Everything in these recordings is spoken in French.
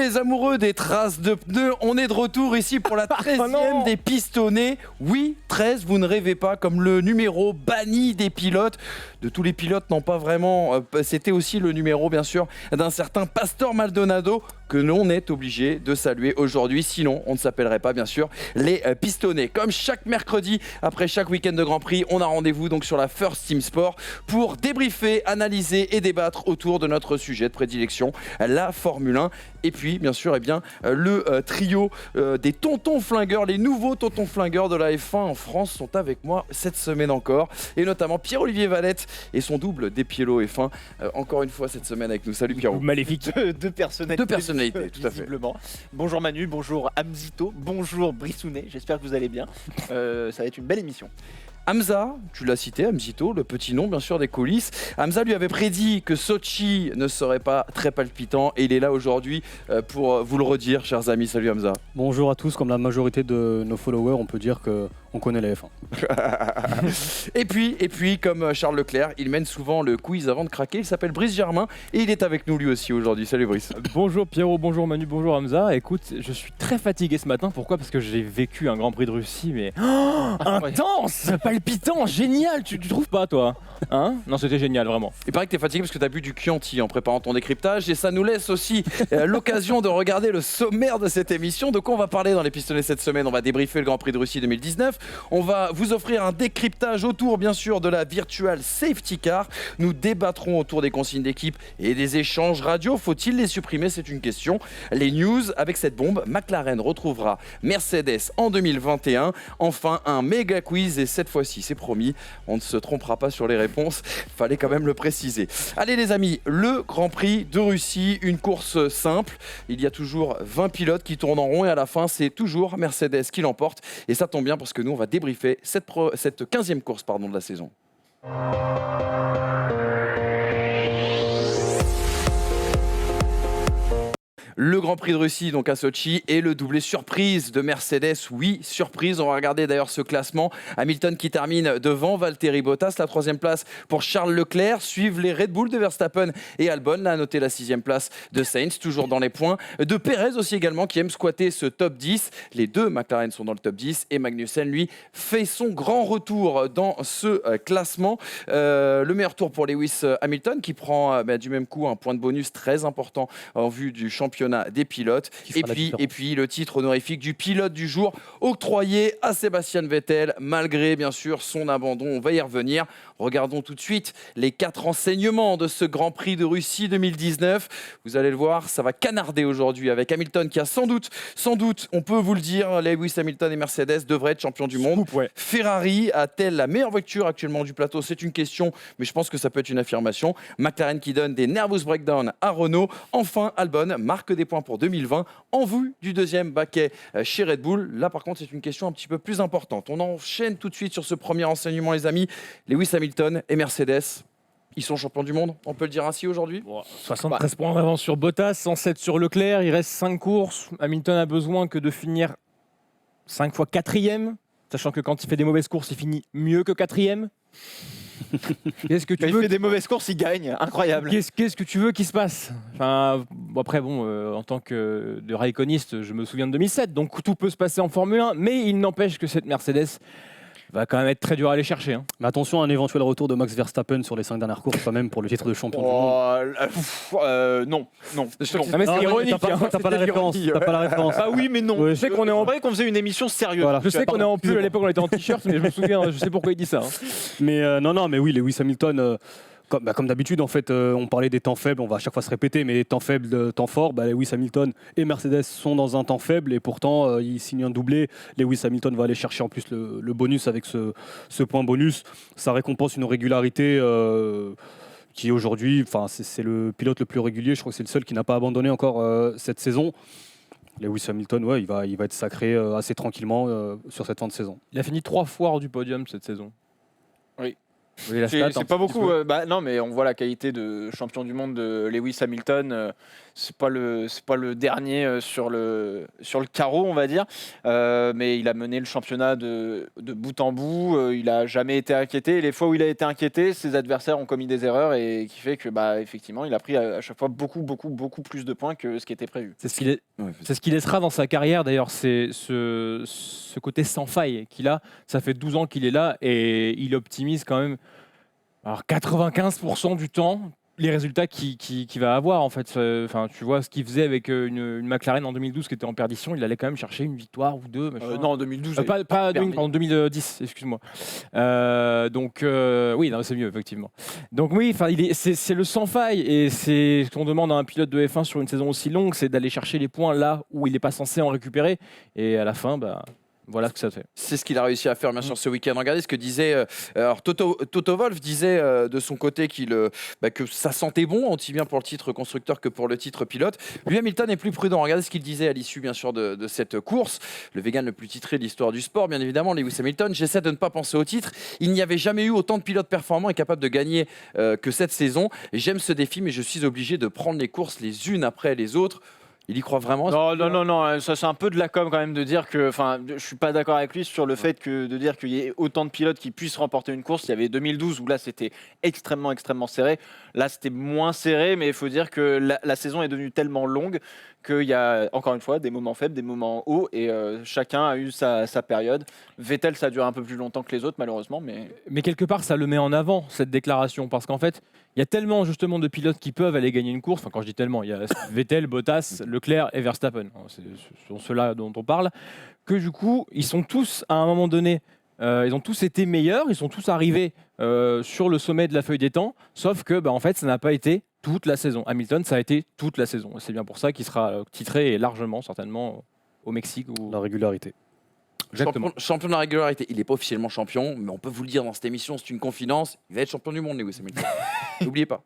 les amoureux des traces de pneus, on est de retour ici pour la 13e des pistonnés. Oui, 13, vous ne rêvez pas, comme le numéro banni des pilotes. De tous les pilotes, non pas vraiment. C'était aussi le numéro, bien sûr, d'un certain Pastor Maldonado que l'on est obligé de saluer aujourd'hui. Sinon, on ne s'appellerait pas, bien sûr, les pistonnés. Comme chaque mercredi, après chaque week-end de Grand Prix, on a rendez-vous donc sur la First Team Sport pour débriefer, analyser et débattre autour de notre sujet de prédilection, la Formule 1. Et puis, bien sûr, le trio des tontons flingueurs, les nouveaux tontons flingueurs de la F1 en France sont avec moi cette semaine encore. Et notamment Pierre-Olivier Valette et son double des Pielo F1, encore une fois cette semaine avec nous. Salut Pierrot. Maléfique. Deux personnalités, tout à fait. Visiblement. Bonjour Manu, bonjour Hamzito, bonjour Brissounet, j'espère que vous allez bien. Ça va être une belle émission. Hamza, tu l'as cité, Hamzito, le petit nom bien sûr des coulisses. Hamza lui avait prédit que Sochi ne serait pas très palpitant et il est là aujourd'hui pour vous le redire, chers amis. Salut Hamza. Bonjour à tous, comme la majorité de nos followers, on peut dire qu'on connaît la F1. et puis, comme Charles Leclerc, il mène souvent le quiz avant de craquer. Il s'appelle Brice Germain et il est avec nous lui aussi aujourd'hui. Salut Brice. Bonjour Pierrot, bonjour Manu, bonjour Hamza. Écoute, je suis très fatigué ce matin. Pourquoi ? Parce que j'ai vécu un Grand Prix de Russie, mais intense, palpitant, génial. Tu trouves pas, toi ? Hein ? Non, c'était génial, vraiment. Il paraît que t'es fatigué parce que t'as bu du Chianti en préparant ton décryptage et ça nous laisse aussi l'occasion de regarder le sommaire de cette émission. De quoi on va parler dans les pistonnets cette semaine ? On va débriefer le Grand Prix de Russie 2019. On va vous offrir un décryptage autour, bien sûr, de la Virtual Safety Car. Nous débattrons autour des consignes d'équipe et des échanges radio. Faut-il les supprimer ? C'est une question. Les news avec cette bombe. McLaren retrouvera Mercedes en 2021. Enfin, un méga quiz et cette fois-ci, c'est promis, on ne se trompera pas sur les réponses. Fallait quand même le préciser. Allez les amis, le Grand Prix de Russie, une course simple. Il y a toujours 20 pilotes qui tournent en rond et à la fin, c'est toujours Mercedes qui l'emporte. Et ça tombe bien parce que nous, on va débriefer cette 15e course de la saison. Le Grand Prix de Russie, donc à Sochi, et le doublé surprise de Mercedes. Oui, surprise. On va regarder d'ailleurs ce classement. Hamilton qui termine devant Valtteri Bottas. La 3e place pour Charles Leclerc. Suivent les Red Bull de Verstappen et Albon. Là, à noter la 6e place de Sainz, toujours dans les points. De Perez aussi également, qui aime squatter ce top 10. Les deux McLaren sont dans le top 10. Et Magnussen, lui, fait son grand retour dans ce classement. Le meilleur tour pour Lewis Hamilton, qui prend du même coup un point de bonus très important en vue du championnat des pilotes. Et puis le titre honorifique du pilote du jour octroyé à Sébastien Vettel malgré bien sûr son abandon. On va y revenir. Regardons tout de suite les 4 enseignements de ce Grand Prix de Russie 2019. Vous allez le voir, ça va canarder aujourd'hui avec Hamilton qui a sans doute, on peut vous le dire, Lewis Hamilton et Mercedes devraient être champions du monde. Ouais. Ferrari a-t-elle la meilleure voiture actuellement du plateau ? C'est une question, mais je pense que ça peut être une affirmation. McLaren qui donne des nervous breakdowns à Renault. Enfin, Albon marque des points pour 2020 en vue du 2e baquet chez Red Bull. Là, par contre, c'est une question un petit peu plus importante. On enchaîne tout de suite sur ce premier enseignement, les amis. Lewis Hamilton et Mercedes, ils sont champions du monde, on peut le dire ainsi aujourd'hui. 73 points d'avance sur Bottas, 107 sur Leclerc. Il reste 5 courses. Hamilton a besoin que de finir 5 fois 4e, sachant que quand il fait des mauvaises courses, il finit mieux que 4e. Qu'est-ce que tu veux ? Il fait des mauvaises courses, il gagne. Incroyable. Qu'est-ce que tu veux qu'il se passe ? Enfin, en tant que de raikkoniste, je me souviens de 2007, donc tout peut se passer en Formule 1, mais il n'empêche que cette Mercedes va quand même être très dur à aller chercher. Hein. Mais attention à un éventuel retour de Max Verstappen sur les 5 dernières courses, quand même, pour le titre de champion du monde. Non. Non, mais c'est ironique. T'as pas la référence. Ah oui, mais non. Ouais, je sais qu'on est en... qu'on faisait une émission sérieuse. Voilà. Je sais qu'on est en pull à l'époque, on était en t-shirt, mais je me souviens, je sais pourquoi il dit ça. Hein. Mais mais oui, Lewis Hamilton, comme d'habitude, en fait, on parlait des temps faibles, on va à chaque fois se répéter, mais les temps faibles, temps forts, Lewis Hamilton et Mercedes sont dans un temps faible et pourtant, ils signent un doublé. Lewis Hamilton va aller chercher en plus le bonus avec ce point bonus. Ça récompense une régularité qui aujourd'hui, c'est le pilote le plus régulier. Je crois que c'est le seul qui n'a pas abandonné encore cette saison. Lewis Hamilton, il va être sacré assez tranquillement sur cette fin de saison. Il a fini 3 fois hors du podium cette saison. Oui. Vous voyez la stat, un C'est pas petit beaucoup. peu. Non, mais on voit la qualité de champion du monde de Lewis Hamilton. C'est pas le dernier sur le carreau, on va dire. Mais il a mené le championnat de bout en bout. Il a jamais été inquiété. Et les fois où il a été inquiété, ses adversaires ont commis des erreurs et qui fait que, effectivement, il a pris à chaque fois beaucoup plus de points que ce qui était prévu. C'est ce qu'il laissera dans sa carrière d'ailleurs, c'est ce côté sans faille qu'il a. Ça fait 12 ans qu'il est là et il optimise quand même 95% du temps les résultats qu'il va avoir en fait. Enfin, tu vois ce qu'il faisait avec une McLaren en 2012 qui était en perdition, il allait quand même chercher une victoire ou deux. Non, en 2012. Pas 2000, pardon, 2010, excuse-moi. Oui, non, c'est mieux effectivement. Donc oui, c'est le sans faille et c'est ce qu'on demande à un pilote de F1 sur une saison aussi longue, c'est d'aller chercher les points là où il n'est pas censé en récupérer. Et à la fin, voilà ce que ça fait. C'est ce qu'il a réussi à faire bien sûr ce week-end. Regardez ce que disait Toto Wolff disait de son côté que ça sentait bon aussi bien pour le titre constructeur que pour le titre pilote. Lui, Hamilton est plus prudent. Regardez ce qu'il disait à l'issue bien sûr de cette course. Le vegan le plus titré de l'histoire du sport, bien évidemment, Lewis Hamilton. J'essaie de ne pas penser au titre. Il n'y avait jamais eu autant de pilotes performants et capables de gagner que cette saison. J'aime ce défi, mais je suis obligé de prendre les courses les unes après les autres. Il y croit vraiment? Non, ça c'est un peu de la com quand même de dire que, je suis pas d'accord avec lui sur le fait de dire qu'il y ait autant de pilotes qui puissent remporter une course. Il y avait 2012 où là c'était extrêmement serré. Là c'était moins serré, mais il faut dire que la saison est devenue tellement longue qu'il y a encore une fois des moments faibles, des moments hauts et chacun a eu sa période. Vettel ça dure un peu plus longtemps que les autres malheureusement, mais quelque part ça le met en avant cette déclaration parce qu'en fait il y a tellement justement de pilotes qui peuvent aller gagner une course. Enfin, quand je dis tellement, il y a Vettel, Bottas, Leclerc et Verstappen. Ce sont ceux-là dont on parle. Que du coup, ils sont tous à un moment donné, ils ont tous été meilleurs, ils sont tous arrivés sur le sommet de la feuille des temps. Sauf que, en fait, ça n'a pas été toute la saison. Hamilton, ça a été toute la saison. C'est bien pour ça qu'il sera titré et largement, certainement, au Mexique. La régularité. Champion de la régularité. Il n'est pas officiellement champion, mais on peut vous le dire dans cette émission, c'est une confidence. Il va être champion du monde, Lewis Hamilton. N'oubliez pas.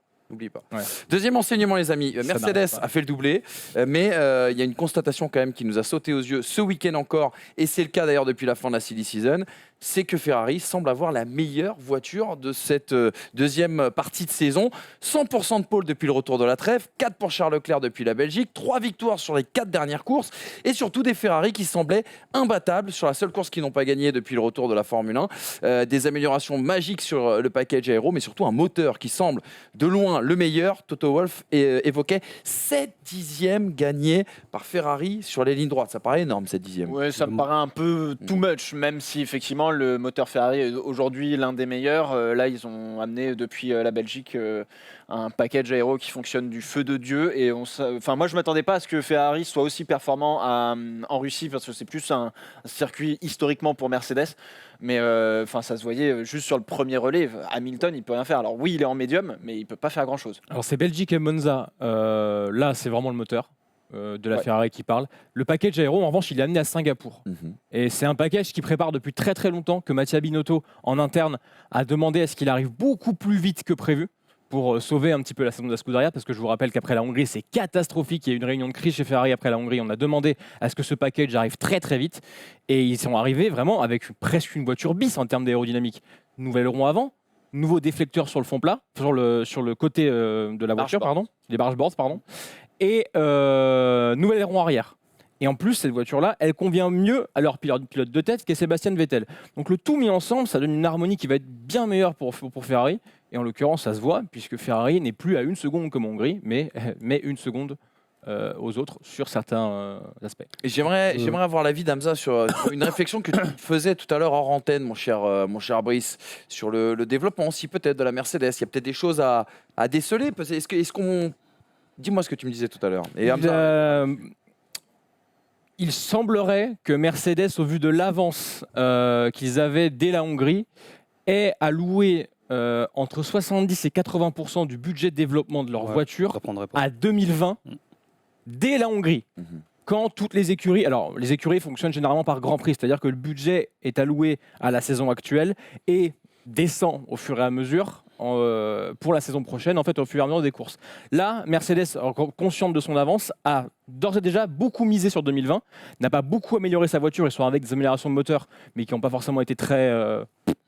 Ouais. Deuxième enseignement, les amis. Mercedes a fait le doublé, mais il y a une constatation quand même qui nous a sauté aux yeux ce week-end encore, et c'est le cas d'ailleurs depuis la fin de la silly season. C'est que Ferrari semble avoir la meilleure voiture de cette deuxième partie de saison. 100% de pole depuis le retour de la trêve, 4 pour Charles Leclerc depuis la Belgique, 3 victoires sur les 4 dernières courses, et surtout des Ferrari qui semblaient imbattables sur la seule course qu'ils n'ont pas gagnée depuis le retour de la Formule 1. Des améliorations magiques sur le package aéro, mais surtout un moteur qui semble de loin le meilleur. Toto Wolff évoquait 7 dixièmes gagnés par Ferrari sur les lignes droites. Ça paraît énorme, 7 dixièmes. Ouais, ça me paraît un peu too much, même si effectivement le moteur Ferrari est aujourd'hui l'un des meilleurs. Là, ils ont amené depuis la Belgique un package aéro qui fonctionne du feu de Dieu. Et moi, je m'attendais pas à ce que Ferrari soit aussi performant en Russie, parce que c'est plus un circuit historiquement pour Mercedes. Mais ça se voyait juste sur le premier relais. Hamilton, il peut rien faire. Alors oui, il est en médium, mais il peut pas faire grand-chose. Alors c'est Belgique et Monza. Là, c'est vraiment le moteur de la Ferrari qui parle. Le package aéro, en revanche, il est amené à Singapour. Et c'est un package qui prépare depuis très très longtemps, que Mattia Binotto, en interne, a demandé à ce qu'il arrive beaucoup plus vite que prévu pour sauver un petit peu la saison de la Scuderia, parce que je vous rappelle qu'après la Hongrie, c'est catastrophique. Il y a eu une réunion de crise chez Ferrari après la Hongrie. On a demandé à ce que ce package arrive très très vite. Et ils sont arrivés vraiment avec presque une voiture bis en termes d'aérodynamique. Nouvelle rond avant, nouveau déflecteur sur le fond plat, sur le côté de la voiture, les bargeboards, et nouvelle aileron arrière. Et en plus, cette voiture-là, elle convient mieux à leur pilote de tête qu'est Sébastien Vettel. Donc le tout mis ensemble, ça donne une harmonie qui va être bien meilleure pour Ferrari. Et en l'occurrence, ça se voit, puisque Ferrari n'est plus à 1 seconde comme Hongrie, mais 1 seconde aux autres sur certains aspects. Et j'aimerais avoir l'avis d'Hamza sur une réflexion que tu faisais tout à l'heure hors antenne, mon cher Brice, sur le développement aussi peut-être de la Mercedes. Il y a peut-être des choses à déceler. Dis-moi ce que tu me disais tout à l'heure. Et Hamza... Il semblerait que Mercedes, au vu de l'avance qu'ils avaient dès la Hongrie, ait alloué entre 70 et 80% du budget de développement de leur voiture à 2020, dès la Hongrie. Quand toutes les écuries... Alors, les écuries fonctionnent généralement par Grand Prix, c'est-à-dire que le budget est alloué à la saison actuelle et descend au fur et à mesure pour la saison prochaine, en fait, au fur et à mesure des courses. Là, Mercedes, consciente de son avance, a d'ores et déjà beaucoup misé sur 2020, n'a pas beaucoup amélioré sa voiture, ils sont avec des améliorations de moteur, mais qui n'ont pas forcément été très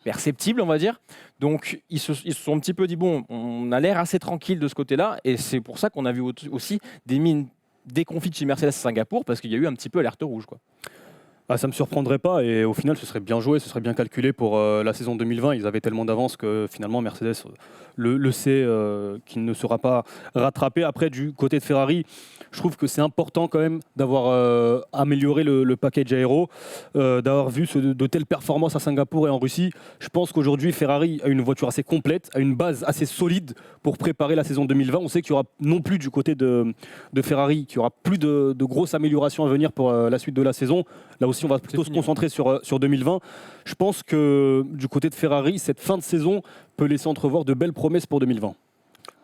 perceptibles, on va dire. Donc, ils se sont un petit peu dit, bon, on a l'air assez tranquille de ce côté-là, et c'est pour ça qu'on a vu aussi des mines déconfites chez Mercedes à Singapour, parce qu'il y a eu un petit peu alerte rouge, quoi. Ah, ça ne me surprendrait pas et au final ce serait bien joué, ce serait bien calculé pour la saison 2020. Ils avaient tellement d'avance que finalement Mercedes le sait qu'il ne sera pas rattrapé. Après du côté de Ferrari, je trouve que c'est important quand même d'avoir amélioré le package aéro, d'avoir vu de telles performances à Singapour et en Russie. Je pense qu'aujourd'hui Ferrari a une voiture assez complète, a une base assez solide pour préparer la saison 2020. On sait qu'il y aura non plus du côté de Ferrari, qu'il y aura plus de grosses améliorations à venir pour la suite de la saison. Là aussi, on va plutôt se concentrer sur 2020. Je pense que du côté de Ferrari, cette fin de saison peut laisser entrevoir de belles promesses pour 2020.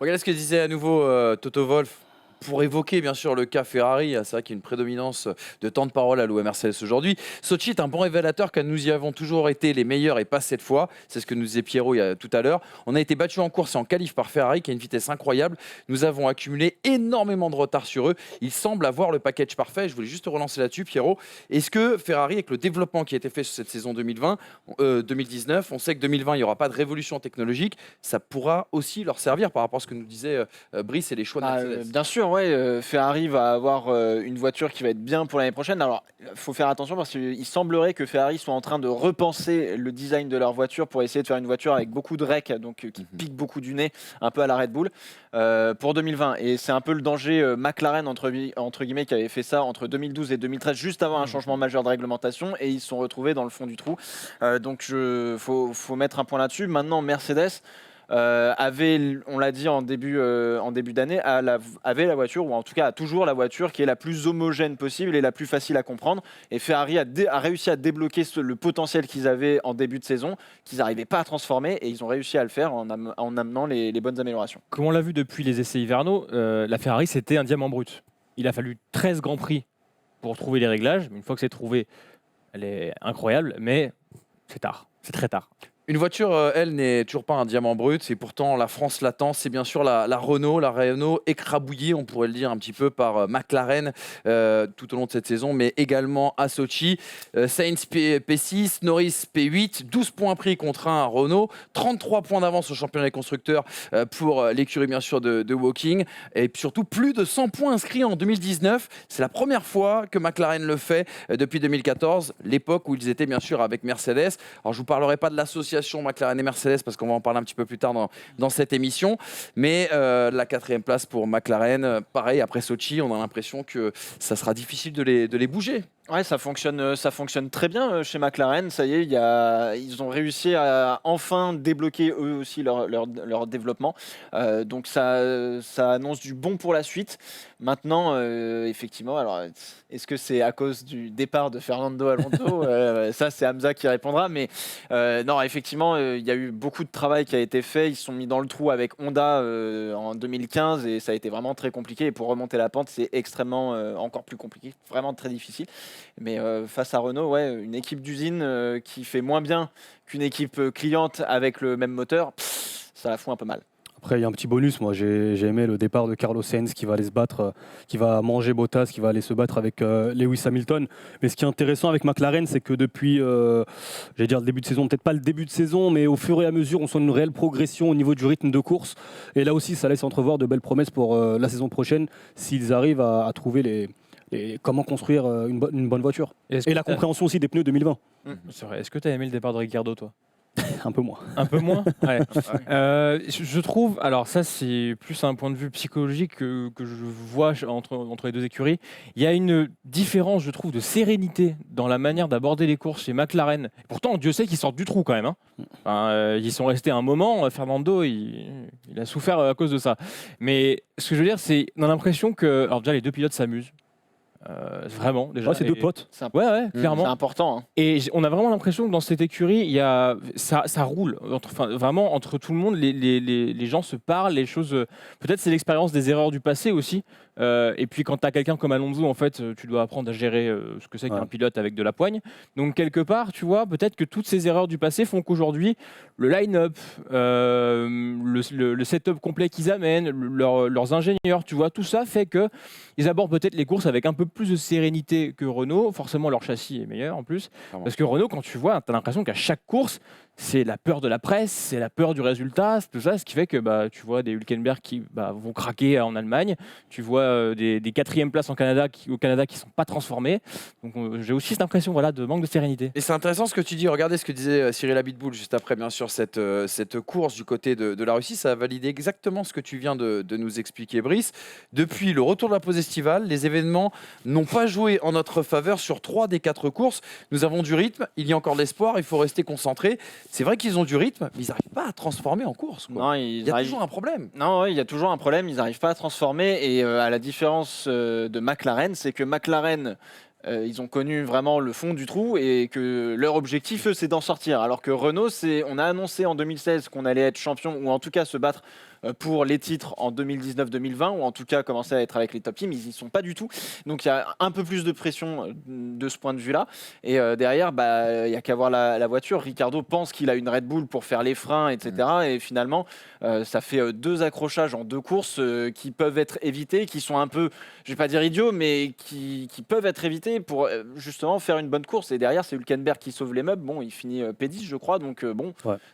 Regardez ce que disait à nouveau Toto Wolff. Pour évoquer bien sûr le cas Ferrari, c'est vrai qu'il y a une prédominance de temps de parole à l'OM Mercedes aujourd'hui. Sochi est un bon révélateur car nous y avons toujours été les meilleurs et pas cette fois. C'est ce que nous disait Pierrot tout à l'heure. On a été battus en course et en qualif par Ferrari qui a une vitesse incroyable. Nous avons accumulé énormément de retard sur eux. Ils semblent avoir le package parfait. Je voulais juste te relancer là-dessus, Pierrot. Est-ce que Ferrari, avec le développement qui a été fait sur cette saison 2019, on sait que 2020, il n'y aura pas de révolution technologique, ça pourra aussi leur servir par rapport à ce que nous disait Brice et les choix de Mercedes. Bien sûr, ouais, Ferrari va avoir une voiture qui va être bien pour l'année prochaine. Alors, il faut faire attention parce qu'il semblerait que Ferrari soit en train de repenser le design de leur voiture pour essayer de faire une voiture avec beaucoup de rec, donc qui pique beaucoup du nez, un peu à la Red Bull, pour 2020. Et c'est un peu le danger McLaren, entre guillemets, qui avait fait ça entre 2012 et 2013, juste avant un changement majeur de réglementation, et ils se sont retrouvés dans le fond du trou. Donc, faut mettre un point là-dessus. Maintenant, Mercedes avait, on l'a dit en début d'année, avait la voiture, ou en tout cas a toujours la voiture qui est la plus homogène possible et la plus facile à comprendre. Et Ferrari a réussi à débloquer le potentiel qu'ils avaient en début de saison, qu'ils n'arrivaient pas à transformer, et ils ont réussi à le faire en amenant les bonnes améliorations. Comme on l'a vu depuis les essais hivernaux, la Ferrari c'était un diamant brut. Il a fallu 13 Grands Prix pour trouver les réglages. Une fois que c'est trouvé, elle est incroyable, mais c'est tard, c'est très tard. Une voiture, elle, n'est toujours pas un diamant brut, et pourtant la France l'attend. C'est bien sûr la Renault écrabouillée, on pourrait le dire un petit peu, par McLaren tout au long de cette saison, mais également à Sochi. Sainz P6, Norris P8, 12 points pris contre un à Renault, 33 points d'avance au championnat des constructeurs pour l'écurie bien sûr de Woking, et surtout plus de 100 points inscrits en 2019. C'est la première fois que McLaren le fait depuis 2014, l'époque où ils étaient bien sûr avec Mercedes. Alors je ne vous parlerai pas de l'association McLaren et Mercedes parce qu'on va en parler un petit peu plus tard dans cette émission, mais la 4e place pour McLaren, pareil après Sochi, on a l'impression que ça sera difficile de les bouger. Ouais, ça fonctionne très bien chez McLaren. Ça y est, ils ont réussi à enfin débloquer eux aussi leur développement. Donc ça annonce du bon pour la suite. Maintenant, effectivement, alors est-ce que c'est à cause du départ de Fernando Alonso Ça, c'est Hamza qui répondra. Mais non, effectivement, il y a eu beaucoup de travail qui a été fait. Ils se sont mis dans le trou avec Honda en 2015 et ça a été vraiment très compliqué. Et pour remonter la pente, c'est extrêmement encore plus compliqué, vraiment très difficile. Mais face à Renault, ouais, une équipe d'usine qui fait moins bien qu'une équipe cliente avec le même moteur, ça la fout un peu mal. Après, il y a un petit bonus. Moi, j'ai aimé le départ de Carlos Sainz qui va aller se battre, qui va manger Bottas, qui va aller se battre avec Lewis Hamilton. Mais ce qui est intéressant avec McLaren, c'est que depuis, j'allais dire le début de saison, peut-être pas le début de saison, mais au fur et à mesure, on sent une réelle progression au niveau du rythme de course. Et là aussi, ça laisse entrevoir de belles promesses pour la saison prochaine s'ils arrivent à trouver comment construire une bonne voiture. Et la compréhension aussi des pneus 2020. C'est vrai. Est-ce que tu as aimé le départ de Ricciardo, toi ? Un peu moins. Un peu moins. Ouais. Je trouve, alors ça c'est plus un point de vue psychologique que je vois entre les deux écuries. Il y a une différence, je trouve, de sérénité dans la manière d'aborder les courses chez McLaren. Pourtant, Dieu sait qu'ils sortent du trou quand même. Enfin, ils sont restés un moment. Fernando, il a souffert à cause de ça. Mais ce que je veux dire, c'est qu'on a l'impression que, alors déjà les deux pilotes s'amusent. Vraiment, déjà. Ouais, c'est deux potes. C'est Ouais, clairement. important. Hein. Et on a vraiment l'impression que dans cette écurie, ça roule. Vraiment, entre tout le monde, les gens se parlent, les choses. Peut-être c'est l'expérience des erreurs du passé aussi. Et puis quand tu as quelqu'un comme Alonso, en fait, tu dois apprendre à gérer ce que c'est qu'un pilote avec de la poigne. Donc quelque part, tu vois, peut-être que toutes ces erreurs du passé font qu'aujourd'hui, le line-up, le setup complet qu'ils amènent, leurs ingénieurs, tu vois, tout ça fait qu'ils abordent peut-être les courses avec un peu plus de sérénité que Renault. Forcément, leur châssis est meilleur en plus. Parce que Renault, quand tu vois, tu as l'impression qu'à chaque course, c'est la peur de la presse, c'est la peur du résultat, c'est tout ça, ce qui fait que tu vois des Hülkenberg qui vont craquer en Allemagne, tu vois des 4e places au Canada qui ne sont pas transformées. Donc j'ai aussi cette impression de manque de sérénité. Et c'est intéressant ce que tu dis. Regardez ce que disait Cyril Abitboul juste après, bien sûr, cette course du côté de la Russie. Ça a validé exactement ce que tu viens de nous expliquer, Brice. Depuis le retour de la pause estivale, les événements n'ont pas joué en notre faveur sur 3 des 4 courses. Nous avons du rythme, il y a encore de l'espoir, il faut rester concentré. C'est vrai qu'ils ont du rythme, mais ils n'arrivent pas à transformer en course. Quoi. Non, il y a toujours un problème. Non, il y a toujours un problème. Ils n'arrivent pas à transformer. Et à la différence de McLaren, c'est que McLaren, ils ont connu vraiment le fond du trou et que leur objectif, eux, c'est d'en sortir. Alors que Renault, on a annoncé en 2016 qu'on allait être champion ou en tout cas se battre pour les titres en 2019-2020 ou en tout cas commencer à être avec les top teams. Ils n'y sont pas du tout. Donc il y a un peu plus de pression de ce point de vue-là. Et derrière, il n'y a qu'à voir la voiture. Ricardo pense qu'il a une Red Bull pour faire les freins, etc. Et finalement, ça fait 2 accrochages en 2 courses qui peuvent être évités, qui sont un peu, je ne vais pas dire idiots, mais qui peuvent être évités pour justement faire une bonne course. Et derrière, c'est Hülkenberg qui sauve les meubles. Bon, il finit P10, je crois. Donc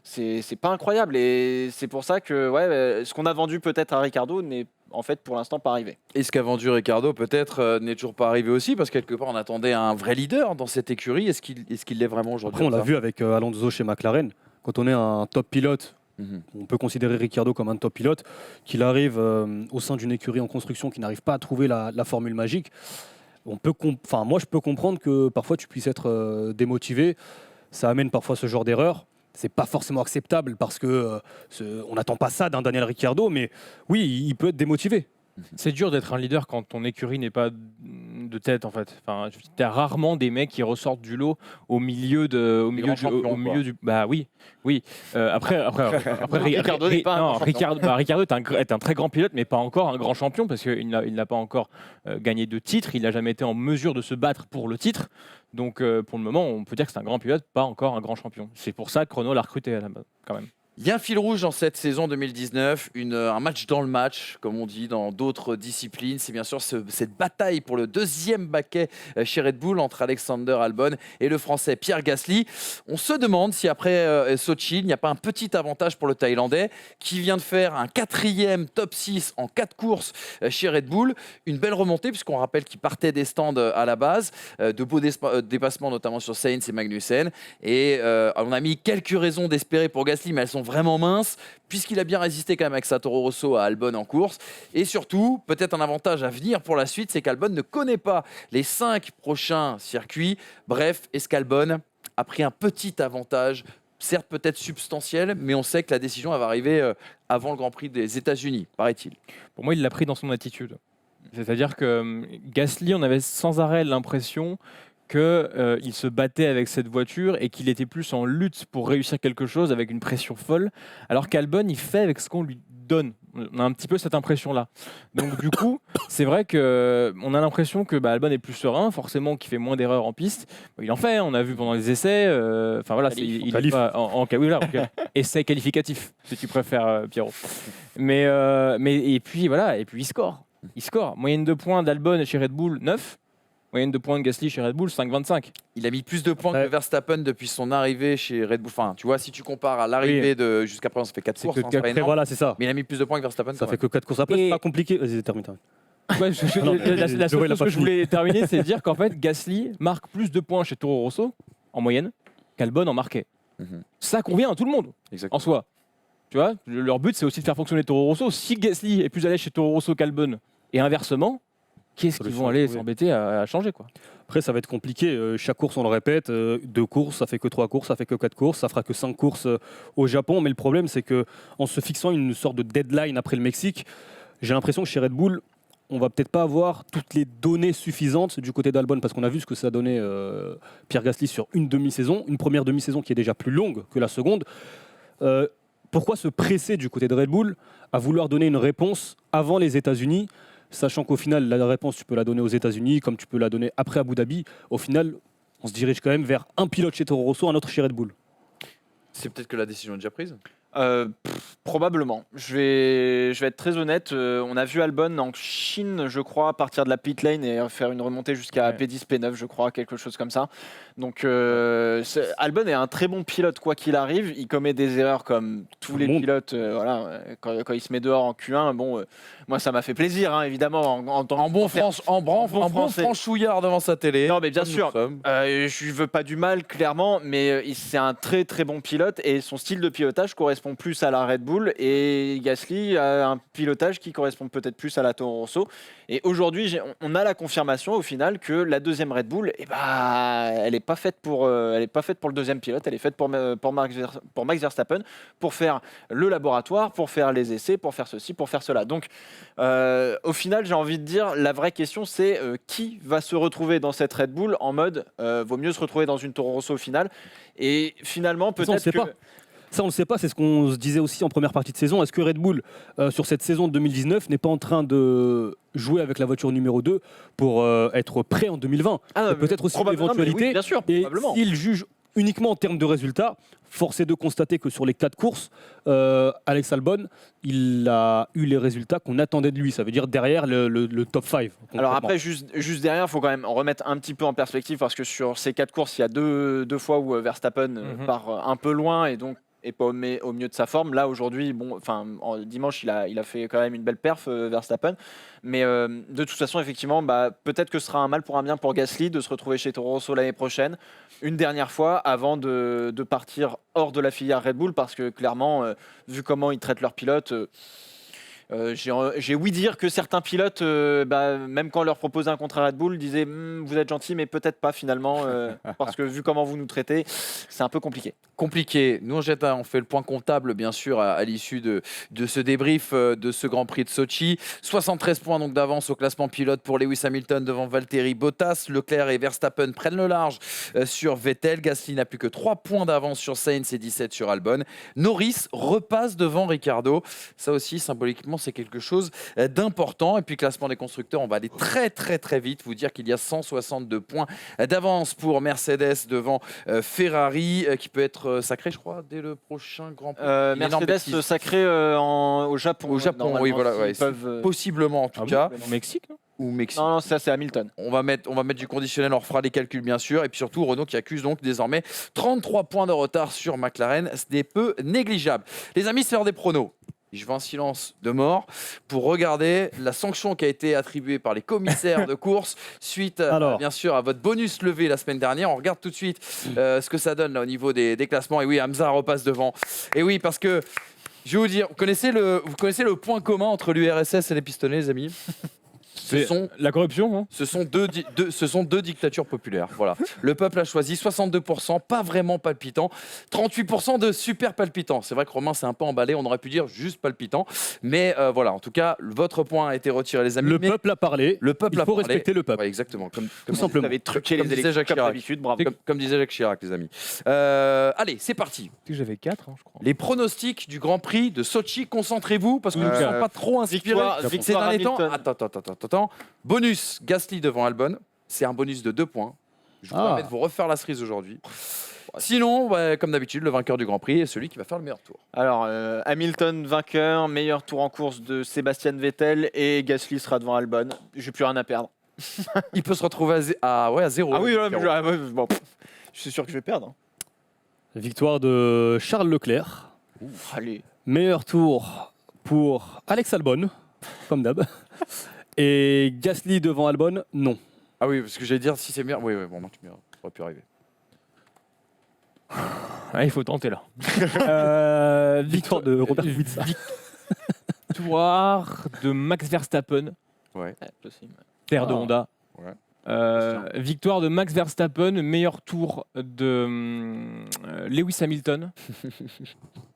c'est pas incroyable. Et c'est pour ça que ce qu'on a vendu peut-être à Ricardo n'est en fait pour l'instant pas arrivé. Et ce qu'a vendu Ricardo peut-être n'est toujours pas arrivé aussi, parce que quelque part on attendait un vrai leader dans cette écurie. Est-ce qu'il l'est vraiment aujourd'hui? Après, on l'a vu avec Alonso chez McLaren. Quand on est un top pilote, on peut considérer Ricardo comme un top pilote, qu'il arrive au sein d'une écurie en construction qui n'arrive pas à trouver la formule magique. Moi, je peux comprendre que parfois tu puisses être démotivé. Ça amène parfois ce genre d'erreur. C'est pas forcément acceptable parce que on n'attend pas ça d'un Daniel Ricciardo, mais oui, il peut être démotivé. C'est dur d'être un leader quand ton écurie n'est pas de tête en fait. Enfin, tu as rarement des mecs qui ressortent du lot au milieu du. Bah oui. Après Ricardo n'est pas un grand champion. Ricardo est un très grand pilote, mais pas encore un grand champion parce qu'il n'a pas encore gagné de titre. Il n'a jamais été en mesure de se battre pour le titre. Donc pour le moment, on peut dire que c'est un grand pilote, pas encore un grand champion. C'est pour ça que Renault l'a recruté à la base, quand même. Il y a un fil rouge dans cette saison 2019, un match dans le match, comme on dit dans d'autres disciplines. C'est bien sûr cette bataille pour le 2e baquet chez Red Bull entre Alexander Albon et le Français Pierre Gasly. On se demande si après Sochi, il n'y a pas un petit avantage pour le Thaïlandais qui vient de faire un 4e top 6 en 4 courses chez Red Bull. Une belle remontée puisqu'on rappelle qu'il partait des stands à la base, de beaux dépassements notamment sur Sainz et Magnussen. Et on a mis quelques raisons d'espérer pour Gasly, mais elles sont vraiment mince, puisqu'il a bien résisté quand même avec sa Toro Rosso à Albon en course. Et surtout, peut-être un avantage à venir pour la suite, c'est qu'Albon ne connaît pas les 5 prochains circuits. Bref, est-ce qu'Albon a pris un petit avantage, certes peut-être substantiel, mais on sait que la décision va arriver avant le Grand Prix des États-Unis, paraît-il. Pour moi, il l'a pris dans son attitude. C'est-à-dire que Gasly, on avait sans arrêt l'impression qu'il se battait avec cette voiture et qu'il était plus en lutte pour réussir quelque chose avec une pression folle, alors qu'Albon, il fait avec ce qu'on lui donne. On a un petit peu cette impression-là. Donc du coup, c'est vrai qu'on a l'impression que Albon est plus serein, forcément qu'il fait moins d'erreurs en piste. Il en fait, on a vu pendant les essais. Enfin voilà, il est pas essai qualificatif, si tu préfères, Pierrot. Mais et puis voilà, et puis il score. Moyenne de points d'Albon chez Red Bull 9. Moyenne de points de Gasly chez Red Bull, 5,25. Il a mis plus de points que Verstappen depuis son arrivée chez Red Bull. Enfin, tu vois, si tu compares à l'arrivée de jusqu'à présent, ça fait 4 courses. Voilà, c'est ça. Mais il a mis plus de points que Verstappen. Ça fait que 4 courses. Après, c'est pas compliqué. Vas-y, termine. La seule chose que je voulais terminer, c'est de dire qu'en fait, Gasly marque plus de points chez Toro Rosso, en moyenne, qu'Albon en marquait. Ça convient à tout le monde, en soi. Tu vois, leur but, c'est aussi de faire fonctionner Toro Rosso. Si Gasly est plus à l'aise chez Toro Rosso qu'Albon, et inversement, qu'est-ce qu'ils vont aller s'embêter à changer quoi. Après, ça va être compliqué. Chaque course, on le répète, 2 courses, ça fait que 3 courses, ça fait que 4 courses, ça fera que 5 courses au Japon. Mais le problème, c'est qu'en se fixant une sorte de deadline après le Mexique, j'ai l'impression que chez Red Bull, on va peut-être pas avoir toutes les données suffisantes du côté d'Albon, parce qu'on a vu ce que ça a donné Pierre Gasly sur une demi-saison, une première demi-saison qui est déjà plus longue que la seconde. Pourquoi se presser du côté de Red Bull à vouloir donner une réponse avant les États-Unis, sachant qu'au final, la réponse, tu peux la donner aux États-Unis, comme tu peux la donner après Abu Dhabi. Au final, on se dirige quand même vers un pilote chez Toro Rosso, un autre chez Red Bull. C'est peut-être que la décision est déjà prise. Probablement. Je vais être très honnête. On a vu Albon en Chine, je crois, partir de la pit lane et faire une remontée jusqu'à P10, P9, je crois, quelque chose comme ça. Donc Albon est un très bon pilote, quoi qu'il arrive. Il commet des erreurs comme tous les pilotes. Voilà, quand il se met dehors en Q1, bon, moi ça m'a fait plaisir, hein, évidemment. En bon franchouillard devant sa télé. Non, mais bien sûr. Je veux pas du mal, clairement, mais c'est un très très bon pilote et son style de pilotage correspond plus à la Red Bull et Gasly a un pilotage qui correspond peut-être plus à la Toro Rosso. Et aujourd'hui, on a la confirmation au final que la deuxième Red Bull, elle n'est pas faite pour le deuxième pilote, elle est faite pour Max Verstappen, pour faire le laboratoire, pour faire les essais, pour faire ceci, pour faire cela. Donc, au final, j'ai envie de dire, la vraie question, c'est qui va se retrouver dans cette Red Bull en mode vaut mieux se retrouver dans une Toro Rosso au final. Et finalement, peut-être que... Ça, on ne le sait pas, c'est ce qu'on se disait aussi en première partie de saison. Est-ce que Red Bull, sur cette saison de 2019, n'est pas en train de jouer avec la voiture numéro 2 pour être prêt en 2020 C'est peut-être aussi une éventualité. Oui, bien sûr, et probablement. s'il juge uniquement en termes de résultats, force est de constater que sur les 4 courses, Alex Albon, il a eu les résultats qu'on attendait de lui. Ça veut dire derrière le top 5. Alors après, juste derrière, il faut quand même remettre un petit peu en perspective parce que sur ces 4 courses, il y a deux fois où Verstappen part un peu loin et donc et pas au mieux de sa forme. Là, aujourd'hui, dimanche, il a fait quand même une belle perf, Verstappen. Mais de toute façon, effectivement, peut-être que ce sera un mal pour un bien pour Gasly de se retrouver chez Toro Rosso l'année prochaine, une dernière fois, avant de partir hors de la filière Red Bull, parce que clairement, vu comment ils traitent leurs pilotes... j'ai ouï dire que certains pilotes, même quand on leur proposait un contrat Red Bull, disaient vous êtes gentil, mais peut-être pas finalement, parce que vu comment vous nous traitez, c'est un peu compliqué. Nous, on fait le point comptable, bien sûr, à l'issue de ce débrief de ce Grand Prix de Sochi. 73 points donc d'avance au classement pilote pour Lewis Hamilton devant Valtteri Bottas. Leclerc et Verstappen prennent le large sur Vettel. Gasly n'a plus que 3 points d'avance sur Sainz et 17 sur Albon. Norris repasse devant Ricciardo. Ça aussi, symboliquement, c'est quelque chose d'important. Et puis, classement des constructeurs, on va aller très très très vite. Vous dire qu'il y a 162 points d'avance pour Mercedes devant Ferrari, qui peut être sacré, je crois, dès le prochain Grand Prix. Mercedes sacré au Japon. Au Japon, oui, voilà. Ouais, possiblement, en tout cas. Au Mexique, non ou Mexique. Non, ça c'est Hamilton. On va mettre du conditionnel, on refera les calculs bien sûr. Et puis surtout, Renault qui accuse donc désormais 33 points de retard sur McLaren. Ce n'est peu négligeable. Les amis, c'est l'heure des pronos. Je veux un silence de mort pour regarder la sanction qui a été attribuée par les commissaires de course suite, bien sûr, à votre bonus levé la semaine dernière. On regarde tout de suite ce que ça donne là, au niveau des classements. Et oui, Hamza repasse devant. Et oui, parce que, je vais vous dire, vous connaissez le point commun entre l'URSS et les pistonnets, les amis ? La corruption, hein. Ce sont deux dictatures populaires. Voilà. Le peuple a choisi 62%, pas vraiment palpitant, 38% de super palpitant. C'est vrai que Romain s'est un peu emballé, on aurait pu dire juste palpitant. Mais voilà, en tout cas, votre point a été retiré, les amis. Le peuple a parlé. Le peuple Il faut respecter le peuple. Ouais, exactement. Tout simplement. Vous avez truqué les élections comme d'habitude, bravo. Comme disait Jacques Chirac, les amis. Allez, c'est parti. J'avais 4, je crois. Les pronostics du Grand Prix de Sochi, concentrez-vous parce que nous ne sommes pas trop inspirés ces derniers temps. Attends. Bonus, Gasly devant Albon. C'est un bonus de 2 points. Je vous permets de vous refaire la cerise aujourd'hui. Sinon, comme d'habitude, le vainqueur du Grand Prix est celui qui va faire le meilleur tour. Alors, Hamilton vainqueur, meilleur tour en course de Sébastien Vettel et Gasly sera devant Albon. J'ai plus rien à perdre. Il peut se retrouver à 0. Ah oui, bon, je suis sûr que je vais perdre. Victoire de Charles Leclerc. Allez. Meilleur tour pour Alex Albon, comme d'hab. Et Gasly devant Albon, non. Ah oui, parce que j'allais dire si c'est meilleur. Oui, bon, tu aurais pu arriver. Ah, il faut tenter là. Victoire de Robert Kubica. Victoire de Max Verstappen. Ouais. Possible. Terre de Honda. Ouais. Victoire de Max Verstappen, meilleur tour de Lewis Hamilton.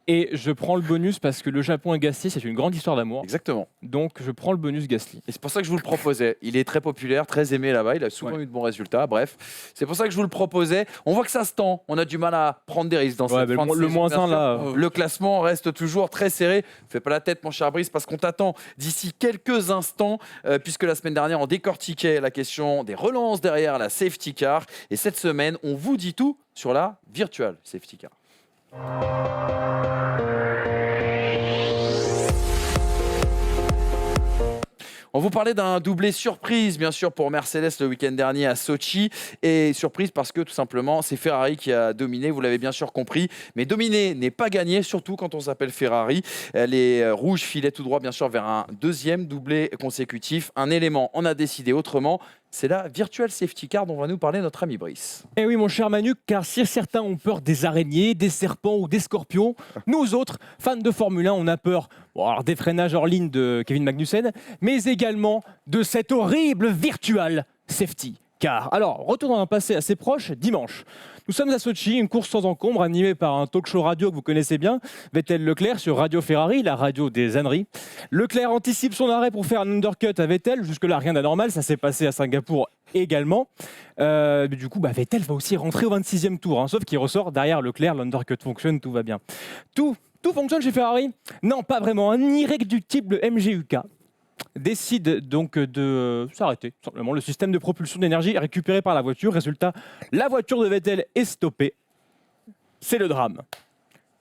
Et je prends le bonus parce que le Japon et Gasly, c'est une grande histoire d'amour. Exactement. Donc je prends le bonus Gasly. Et c'est pour ça que je vous le proposais. Il est très populaire, très aimé là-bas. Il a souvent eu de bons résultats. Bref, c'est pour ça que je vous le proposais. On voit que ça se tend. On a du mal à prendre des risques dans cette fin de le saison, moins bien 1 sûr. là. Le classement reste toujours très serré. Fais pas la tête, mon cher Brice, parce qu'on t'attend d'ici quelques instants, puisque la semaine dernière, on décortiquait la question des relances derrière la safety car. Et cette semaine, on vous dit tout sur la virtual safety car. On vous parlait d'un doublé surprise, bien sûr, pour Mercedes le week-end dernier à Sochi. Et surprise parce que, tout simplement, c'est Ferrari qui a dominé, vous l'avez bien sûr compris. Mais dominer n'est pas gagner, surtout quand on s'appelle Ferrari. Les rouges filaient tout droit, bien sûr, vers un deuxième doublé consécutif. Un élément en a décidé autrement. C'est la Virtual Safety Car dont va nous parler notre ami Brice. Eh oui, mon cher Manu, car si certains ont peur des araignées, des serpents ou des scorpions, nous autres, fans de Formule 1, on a peur alors des freinages hors ligne de Kevin Magnussen, mais également de cette horrible Virtual Safety Car. Alors, retour dans un passé assez proche, dimanche. Nous sommes à Sochi, une course sans encombre animée par un talk show radio que vous connaissez bien, Vettel-Leclerc sur Radio Ferrari, la radio des âneries. Leclerc anticipe son arrêt pour faire un undercut à Vettel. Jusque-là, rien d'anormal, ça s'est passé à Singapour également. Du coup, Vettel va aussi rentrer au 26e tour, sauf qu'il ressort derrière Leclerc, l'undercut fonctionne, tout va bien. Tout fonctionne chez Ferrari? Non, pas vraiment. Un irréductible MGUK décide donc de s'arrêter. Simplement, le système de propulsion d'énergie est récupéré par la voiture. Résultat, la voiture de Vettel est stoppée. C'est le drame.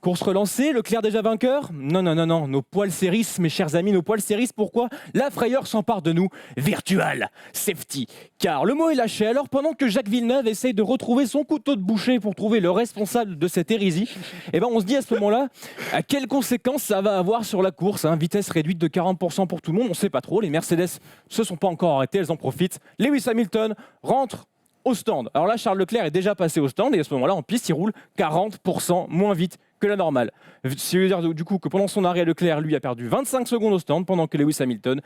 Course relancée, Leclerc déjà vainqueur? Non, nos poils sérissent, mes chers amis, nos poils sérissent. Pourquoi? La frayeur s'empare de nous. Virtual Safety Car. Le mot est lâché. Alors, pendant que Jacques Villeneuve essaye de retrouver son couteau de boucher pour trouver le responsable de cette hérésie, on se dit à ce moment-là, quelles conséquences ça va avoir sur la course, vitesse réduite de 40% pour tout le monde, on ne sait pas trop. Les Mercedes se sont pas encore arrêtées, elles en profitent. Lewis Hamilton rentre au stand. Alors là, Charles Leclerc est déjà passé au stand et à ce moment-là, en piste, il roule 40% moins vite que la normale. Ça veut dire du coup que pendant son arrêt, Leclerc, lui, a perdu 25 secondes au stand, pendant que Lewis Hamilton,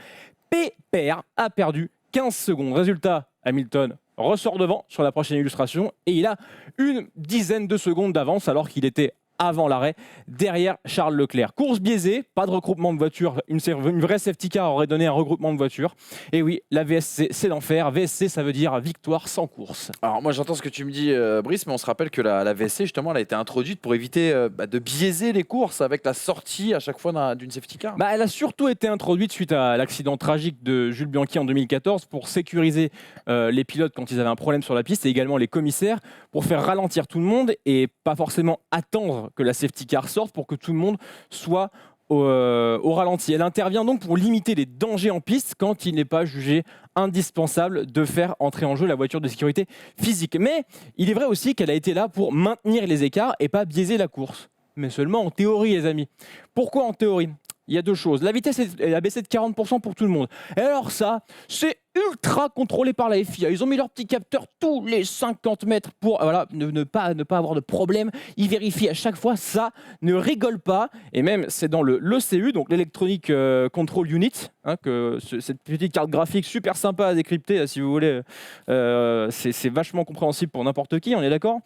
pépère, a perdu 15 secondes. Résultat, Hamilton ressort devant sur la prochaine illustration et il a une dizaine de secondes d'avance alors qu'il était avant l'arrêt, derrière Charles Leclerc. Course biaisée, pas de regroupement de voitures. Une vraie safety car aurait donné un regroupement de voitures. Et oui, la VSC, c'est l'enfer. VSC, ça veut dire victoire sans course. Alors moi, j'entends ce que tu me dis, Brice, mais on se rappelle que la VSC, justement, elle a été introduite pour éviter de biaiser les courses avec la sortie à chaque fois d'une safety car. Elle a surtout été introduite suite à l'accident tragique de Jules Bianchi en 2014 pour sécuriser les pilotes quand ils avaient un problème sur la piste et également les commissaires pour faire ralentir tout le monde et pas forcément attendre que la safety car sorte pour que tout le monde soit au ralenti. Elle intervient donc pour limiter les dangers en piste quand il n'est pas jugé indispensable de faire entrer en jeu la voiture de sécurité physique. Mais il est vrai aussi qu'elle a été là pour maintenir les écarts et pas biaiser la course. Mais seulement en théorie, les amis. Pourquoi en théorie? Il y a deux choses. La vitesse elle a baissé de 40% pour tout le monde. Et alors ça, c'est ultra contrôlé par la FIA. Ils ont mis leur petit capteur tous les 50 mètres pour ne pas avoir de problème. Ils vérifient à chaque fois. Ça ne rigole pas. Et même, c'est dans l'ECU, donc l'Electronic Control Unit, cette petite carte graphique super sympa à décrypter, si vous voulez. C'est vachement compréhensible pour n'importe qui, on est d'accord?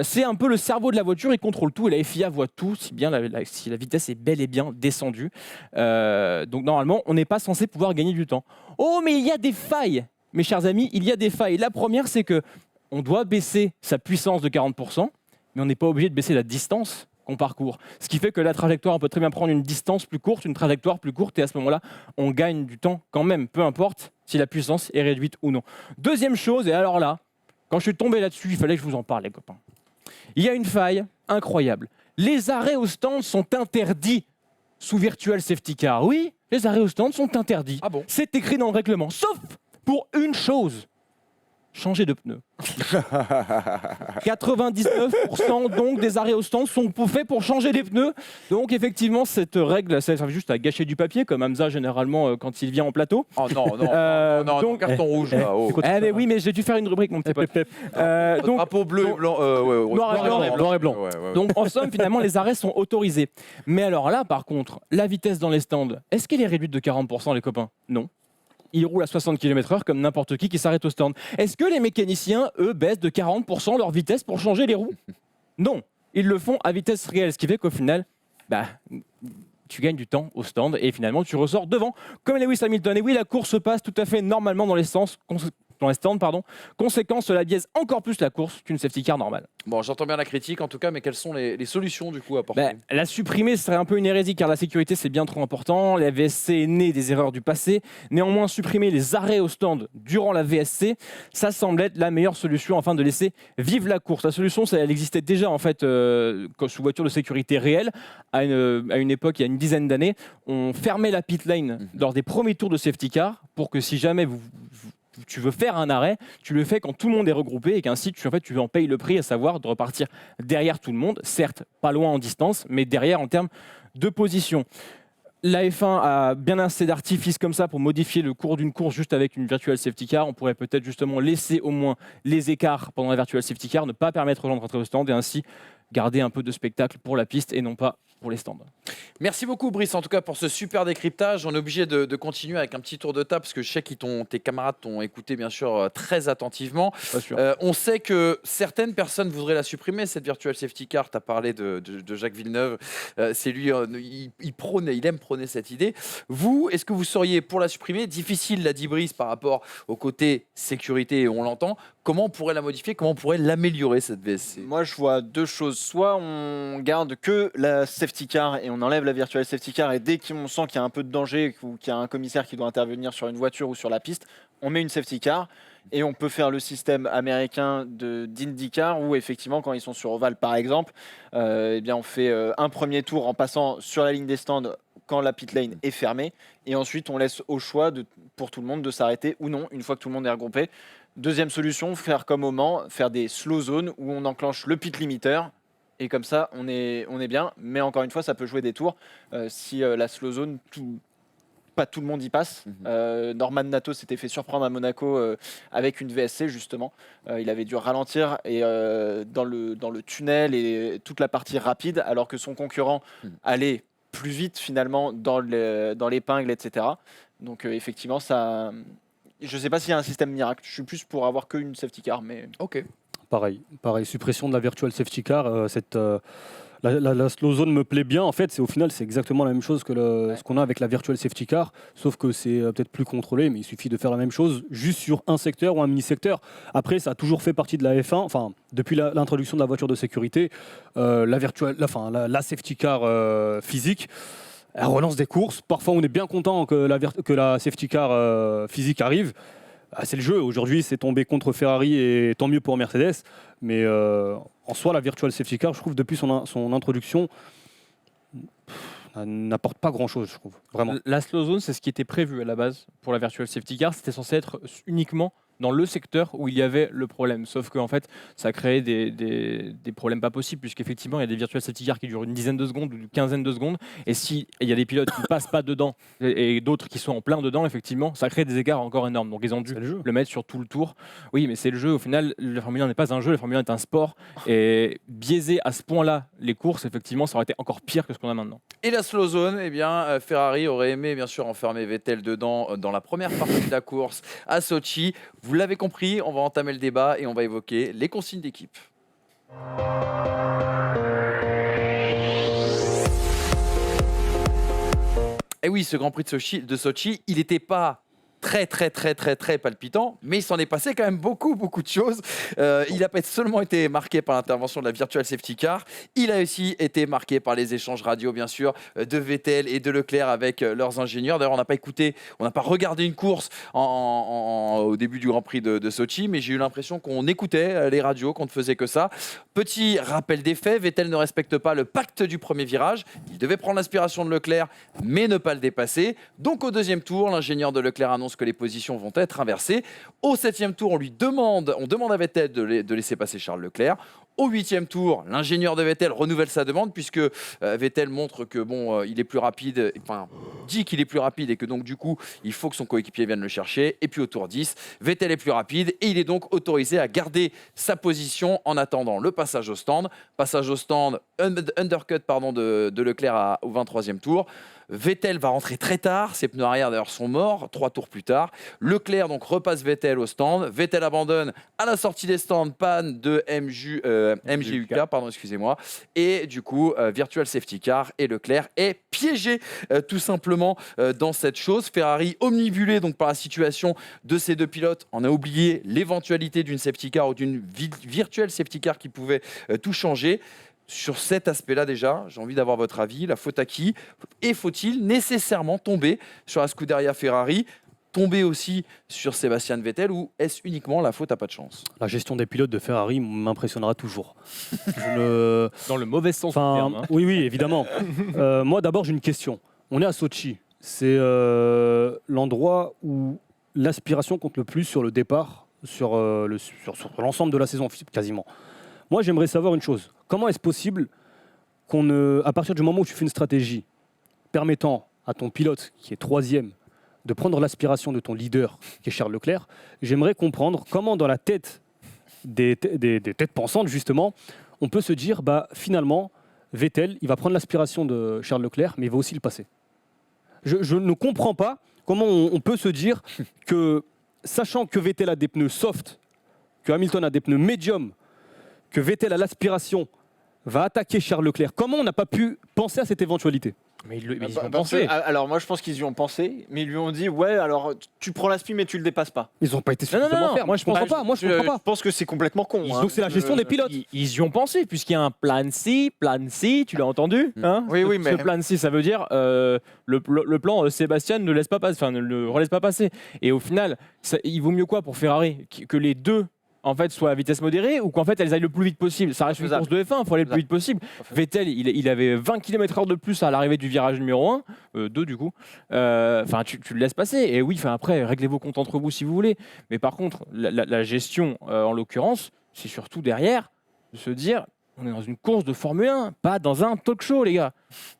C'est un peu le cerveau de la voiture. Il contrôle tout et la FIA voit tout, si la vitesse est bel et bien descendue. Donc normalement, on n'est pas censé pouvoir gagner du temps. Oh, mais il y a des failles, mes chers amis, il y a des failles. La première, c'est que on doit baisser sa puissance de 40%, mais on n'est pas obligé de baisser la distance qu'on parcourt. Ce qui fait que la trajectoire, on peut très bien prendre une distance plus courte, une trajectoire plus courte, et à ce moment-là, on gagne du temps quand même, peu importe si la puissance est réduite ou non. Deuxième chose, et alors là, quand je suis tombé là-dessus, il fallait que je vous en parle, les copains. Il y a une faille incroyable. Les arrêts au stand sont interdits sous Virtual Safety Car. Oui, les arrêts au stand sont interdits. Ah bon? C'est écrit dans le règlement, sauf pour une chose. Changer de pneus. 99% donc des arrêts au stand sont faits pour changer les pneus. Donc effectivement, cette règle, ça servait juste à gâcher du papier, comme Hamza généralement quand il vient en plateau. Oh non, donc, carton rouge là. Oh. Mais oui, mais j'ai dû faire une rubrique, mon petit pote. Drapeau bleu et blanc. Noir et blanc. Ouais. Donc en somme, finalement, les arrêts sont autorisés. Mais alors là, par contre, la vitesse dans les stands, est-ce qu'elle est réduite de 40%, les copains? Non. Ils roulent à 60 km/h comme n'importe qui s'arrête au stand. Est-ce que les mécaniciens, eux, baissent de 40% leur vitesse pour changer les roues? Non. Ils le font à vitesse réelle, ce qui fait qu'au final, tu gagnes du temps au stand et finalement tu ressors devant comme Lewis Hamilton. Et oui, la course se passe tout à fait normalement dans les stands. Conséquence, cela biaise encore plus la course qu'une safety car normale. Bon, j'entends bien la critique en tout cas, mais quelles sont les solutions du coup à apporter? La supprimer serait un peu une hérésie car la sécurité c'est bien trop important. La VSC est née des erreurs du passé. Néanmoins, supprimer les arrêts au stand durant la VSC, ça semble être la meilleure solution afin de laisser vivre la course. La solution, elle existait déjà en fait sous voiture de sécurité réelle à une époque, il y a une dizaine d'années. On fermait la pit lane lors des premiers tours de safety car pour que si jamais tu veux faire un arrêt, tu le fais quand tout le monde est regroupé et qu'ainsi tu en payes le prix, à savoir de repartir derrière tout le monde, certes pas loin en distance, mais derrière en termes de position. La F1 a bien assez d'artifices comme ça pour modifier le cours d'une course juste avec une virtual safety car. On pourrait peut-être justement laisser au moins les écarts pendant la virtual safety car, ne pas permettre aux gens de rentrer au stand et ainsi garder un peu de spectacle pour la piste et non pas pour les stands. Merci beaucoup Brice en tout cas pour ce super décryptage. On est obligé de continuer avec un petit tour de table parce que je sais que tes camarades t'ont écouté bien sûr très attentivement. On sait que certaines personnes voudraient la supprimer cette virtual safety car. Tu as parlé de Jacques Villeneuve. C'est lui, il aime prôner cette idée. Vous, est-ce que vous seriez pour la supprimer? Difficile, l'a dit Brice, par rapport au côté sécurité, on l'entend. Comment on pourrait la modifier? Comment on pourrait l'améliorer cette VSC? Moi, je vois deux choses. Soit on garde que la safety car et on enlève la virtual safety car et dès qu'on sent qu'il y a un peu de danger ou qu'il y a un commissaire qui doit intervenir sur une voiture ou sur la piste, on met une safety car et on peut faire le système américain d'IndyCar où effectivement quand ils sont sur ovale par exemple, eh bien on fait un premier tour en passant sur la ligne des stands quand la pit lane est fermée et ensuite on laisse au choix pour tout le monde de s'arrêter ou non une fois que tout le monde est regroupé. Deuxième solution, faire comme au Mans, faire des slow zones où on enclenche le pit limiter et comme ça on est bien, mais encore une fois ça peut jouer des tours si la slow zone, pas tout le monde y passe. Norman Nato s'était fait surprendre à Monaco avec une VSC justement. Il avait dû ralentir et, dans le tunnel et toute la partie rapide alors que son concurrent allait plus vite finalement dans l'épingle, etc. Donc effectivement ça... Je ne sais pas s'il y a un système miracle. Je suis plus pour avoir qu'une safety car, mais... Ok. Pareil, suppression de la virtual safety car. La slow zone me plaît bien. En fait, au final, c'est exactement la même chose que ce qu'on a avec la virtual safety car, sauf que c'est peut-être plus contrôlé, mais il suffit de faire la même chose juste sur un secteur ou un mini-secteur. Après, ça a toujours fait partie de la F1. Enfin, depuis l'introduction de la voiture de sécurité, la safety car physique, elle relance des courses. Parfois, on est bien content que la safety car physique arrive. C'est le jeu. Aujourd'hui, c'est tombé contre Ferrari et tant mieux pour Mercedes. Mais en soi, la virtual safety car, je trouve, depuis son introduction, n'apporte pas grand-chose, je trouve. Vraiment. La slow zone, c'est ce qui était prévu à la base pour la virtual safety car. C'était censé être uniquement dans le secteur où il y avait le problème. Sauf qu'en fait, ça créait des problèmes pas possibles, puisqu'effectivement, il y a des virtual safety cars qui durent une dizaine de secondes ou une quinzaine de secondes. Et s'il y a des pilotes qui ne passent pas dedans et d'autres qui sont en plein dedans, effectivement, ça crée des écarts encore énormes. Donc ils ont dû le mettre sur tout le tour. Oui, mais c'est le jeu. Au final, la Formule 1 n'est pas un jeu, la Formule 1 est un sport. Et biaiser à ce point-là les courses, effectivement, ça aurait été encore pire que ce qu'on a maintenant. Et la slow zone, eh bien, Ferrari aurait aimé bien sûr enfermer Vettel dedans dans la première partie de la course à Sochi. Vous l'avez compris, on va entamer le débat et on va évoquer les consignes d'équipe. Et oui, ce Grand Prix de Sochi, il n'était pas très palpitant, mais il s'en est passé quand même beaucoup de choses. Il n'a pas seulement été marqué par l'intervention de la virtual safety car, il a aussi été marqué par les échanges radio bien sûr de Vettel et de Leclerc avec leurs ingénieurs. D'ailleurs, on n'a pas regardé une course au début du Grand Prix de Sochi, mais j'ai eu l'impression qu'on écoutait les radios, qu'on ne faisait que ça. Petit rappel des faits, Vettel ne respecte pas le pacte du premier virage. Il devait prendre l'inspiration de Leclerc, mais ne pas le dépasser. Donc au deuxième tour, l'ingénieur de Leclerc annonce que les positions vont être inversées. Au 7e tour, on demande à Vettel de laisser passer Charles Leclerc. Au 8e tour, l'ingénieur de Vettel renouvelle sa demande puisque Vettel montre que il est plus rapide, dit qu'il est plus rapide et que donc du coup il faut que son coéquipier vienne le chercher. Et puis au tour 10, Vettel est plus rapide et il est donc autorisé à garder sa position en attendant le passage au stand. Passage au stand, undercut de Leclerc au 23e tour. Vettel va rentrer très tard, ses pneus arrière d'ailleurs sont morts, 3 tours plus tard. Leclerc donc repasse Vettel au stand, Vettel abandonne à la sortie des stands, panne de MGUK, pardon, excusez-moi. Et du coup, Virtual Safety Car et Leclerc est piégé tout simplement dans cette chose. Ferrari omnibulé donc par la situation de ces deux pilotes. On a oublié l'éventualité d'une safety car ou d'une virtual safety car qui pouvait tout changer. Sur cet aspect-là déjà, j'ai envie d'avoir votre avis. La faute à qui ? Et faut-il nécessairement tomber sur la Scuderia Ferrari, tomber aussi sur Sébastien Vettel, ou est-ce uniquement la faute à pas de chance ? La gestion des pilotes de Ferrari m'impressionnera toujours. Dans le mauvais sens du terme. Hein. Oui, évidemment. Moi, d'abord, j'ai une question. On est à Sochi. C'est l'endroit où l'aspiration compte le plus sur le départ, sur l'ensemble de la saison, quasiment. Moi, j'aimerais savoir une chose. Comment est-ce possible à partir du moment où tu fais une stratégie permettant à ton pilote, qui est 3e, de prendre l'aspiration de ton leader, qui est Charles Leclerc, j'aimerais comprendre comment, dans la tête des têtes pensantes, justement, on peut se dire, finalement, Vettel, il va prendre l'aspiration de Charles Leclerc, mais il va aussi le passer. Je ne comprends pas comment on peut se dire que, sachant que Vettel a des pneus soft, que Hamilton a des pneus médium, que Vettel a l'aspiration, va attaquer Charles Leclerc. Comment on n'a pas pu penser à cette éventualité ? Mais ils y ont Parce pensé. que, alors moi je pense qu'ils y ont pensé, mais ils lui ont dit ouais alors tu prends l'aspi mais tu le dépasses pas. Ils n'ont pas été Non, suffisamment fermes. moi, je comprends pas. Je pense que c'est complètement con. Donc c'est la gestion des pilotes. Ils y ont pensé, puisqu'il y a un plan C, tu l'as entendu hein Oui, mais... Ce plan C, ça veut dire le plan Sébastien ne le relaisse pas passer. Et au final, il vaut mieux quoi pour Ferrari ? Que les deux en fait, soient à vitesse modérée ou qu'en fait elles aillent le plus vite possible. Ça reste une course de F1, il faut aller le plus vite possible. Vettel, il avait 20 km/h de plus à l'arrivée du virage numéro 1, 2 du coup. Enfin, tu le laisses passer. Et oui, après, réglez vos comptes entre vous si vous voulez. Mais par contre, la gestion, en l'occurrence, c'est surtout derrière de se dire on est dans une course de Formule 1, pas dans un talk show, les gars.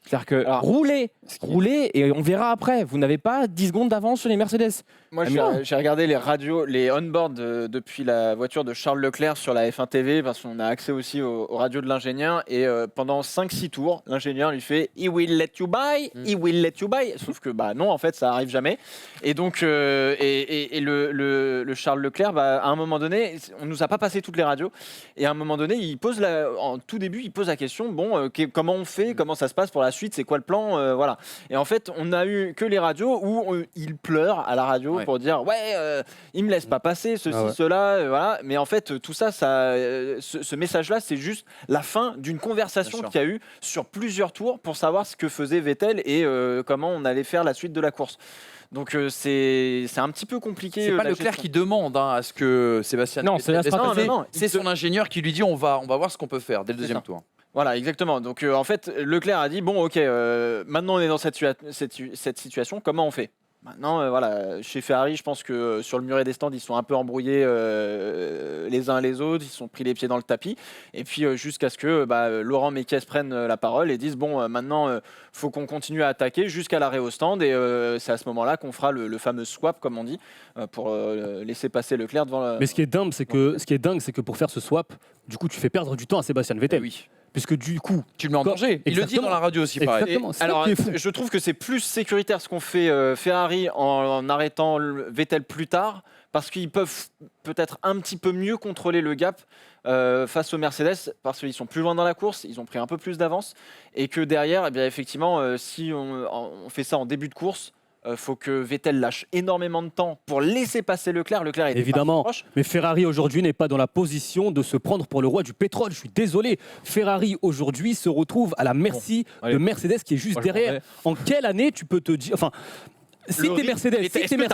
C'est-à-dire que roulez et on verra après. Vous n'avez pas 10 secondes d'avance sur les Mercedes. Moi, j'ai regardé les radios, les on-board depuis la voiture de Charles Leclerc sur la F1 TV, parce qu'on a accès aussi aux radios de l'ingénieur. Et pendant 5-6 tours, l'ingénieur lui fait « He will let you buy, he will let you buy ». Sauf que non, en fait, ça arrive jamais. Et donc, le Charles Leclerc, à un moment donné, on nous a pas passé toutes les radios. Et à un moment donné, en tout début, il pose la question « Bon, comment on fait ? Comment ça se passe pour la suite ? C'est quoi le plan ?» Voilà. Et en fait, on n'a eu que les radios où il pleure à la radio pour dire il me laisse pas passer ceci, cela, voilà. Mais en fait, tout ça, ce message-là, c'est juste la fin d'une conversation qu'il y a eu sur plusieurs tours pour savoir ce que faisait Vettel et comment on allait faire la suite de la course. Donc c'est un petit peu compliqué. C'est pas Leclerc qui demande à ce que Sébastien. Non, c'est la stratégie. C'est son ingénieur qui lui dit on va voir ce qu'on peut faire dès le deuxième tour. Voilà, exactement. Donc en fait, Leclerc a dit bon, ok, maintenant on est dans cette situation, comment on fait ? Maintenant, voilà, chez Ferrari, je pense que sur le muret des stands, ils sont un peu embrouillés les uns les autres, ils se sont pris les pieds dans le tapis. Et puis jusqu'à ce que Laurent Mekies prenne la parole et dise bon, maintenant, faut qu'on continue à attaquer jusqu'à l'arrêt au stand. Et c'est à ce moment-là qu'on fera le fameux swap, comme on dit, pour laisser passer Leclerc devant. Mais ce qui est dingue, c'est que pour faire ce swap, du coup, tu fais perdre du temps à Sébastien Vettel. Oui. Puisque du coup, tu le mets en danger. Il le dit dans la radio aussi, pareil. Exactement. Alors, je trouve que c'est plus sécuritaire ce qu'on fait Ferrari en arrêtant Vettel plus tard, parce qu'ils peuvent peut-être un petit peu mieux contrôler le gap face aux Mercedes, parce qu'ils sont plus loin dans la course, ils ont pris un peu plus d'avance, et que derrière, eh bien, effectivement, si on fait ça en début de course, faut que Vettel lâche énormément de temps pour laisser passer Leclerc. Leclerc est évidemment, proche. Mais Ferrari aujourd'hui n'est pas dans la position de se prendre pour le roi du pétrole. Je suis désolé. Ferrari aujourd'hui se retrouve à la merci de Mercedes qui est juste derrière. En quelle année tu peux te dire, enfin, si t'es Mercedes,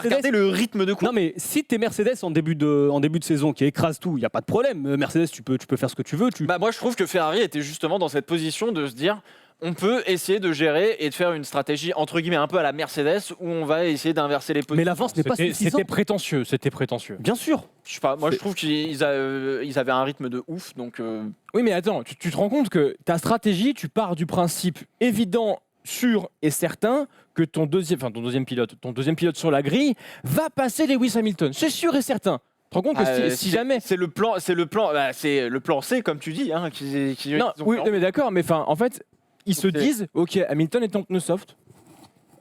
regardez le rythme de course. Non mais si t'es Mercedes en début de saison qui écrase tout, il y a pas de problème. Mercedes, tu peux faire ce que tu veux. Moi, je trouve que Ferrari était justement dans cette position de se dire. On peut essayer de gérer et de faire une stratégie entre guillemets un peu à la Mercedes où on va essayer d'inverser les positions. Mais l'avance n'est pas suffisante. C'était prétentieux. Bien sûr. Je sais pas, moi je trouve qu'ils avaient un rythme de ouf, donc. Oui, mais attends, tu te rends compte que ta stratégie, tu pars du principe évident, sûr et certain que ton deuxième pilote sur la grille va passer Lewis Hamilton. C'est sûr et certain. Tu te rends compte que si jamais c'est le plan C comme tu dis, hein, non, oui, mais d'accord, mais en fait. Ils se disent, ok, Hamilton est en pneu soft.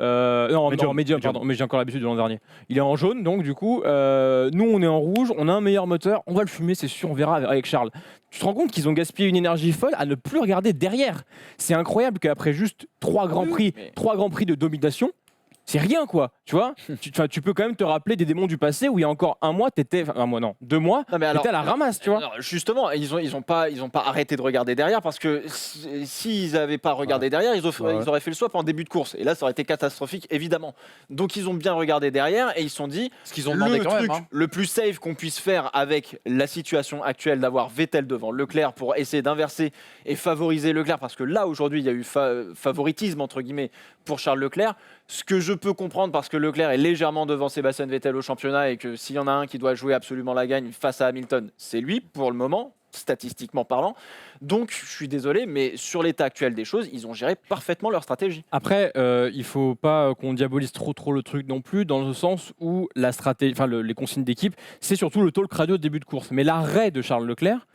Non, Médium, médium, pardon, mais j'ai encore l'habitude de l'an dernier. Il est en jaune, donc du coup, nous on est en rouge, on a un meilleur moteur, on va le fumer, c'est sûr, on verra avec Charles. Tu te rends compte qu'ils ont gaspillé une énergie folle à ne plus regarder derrière. C'est incroyable qu'après juste 3 grands prix, mais- 3 grands prix de domination, c'est rien quoi, tu vois. Tu peux quand même te rappeler des démons du passé où il y a encore un mois, un mois non, 2 mois, Non, mais alors, t'étais à la ramasse, tu vois. alors, justement, ils ont pas arrêté de regarder derrière parce que s'ils n'avaient pas regardé derrière, ils auraient fait le swap en début de course. Et là, ça aurait été catastrophique, évidemment. Donc, ils ont bien regardé derrière et ils se sont dit Ce qu'ils ont demandé le quand truc même. Hein. le plus safe qu'on puisse faire avec la situation actuelle d'avoir Vettel devant Leclerc pour essayer d'inverser et favoriser Leclerc parce que là, aujourd'hui, il y a eu favoritisme, entre guillemets, pour Charles Leclerc. Ce que je peux comprendre parce que Leclerc est légèrement devant Sébastien Vettel au championnat et que s'il y en a un qui doit jouer absolument la gagne face à Hamilton, c'est lui pour le moment, statistiquement parlant. Donc je suis désolé, mais sur l'état actuel des choses, ils ont géré parfaitement leur stratégie. Après, il faut pas qu'on diabolise trop le truc non plus, dans le sens où la stratégie, enfin les consignes d'équipe, c'est surtout le talk radio de début de course. Mais l'arrêt de Charles Leclerc,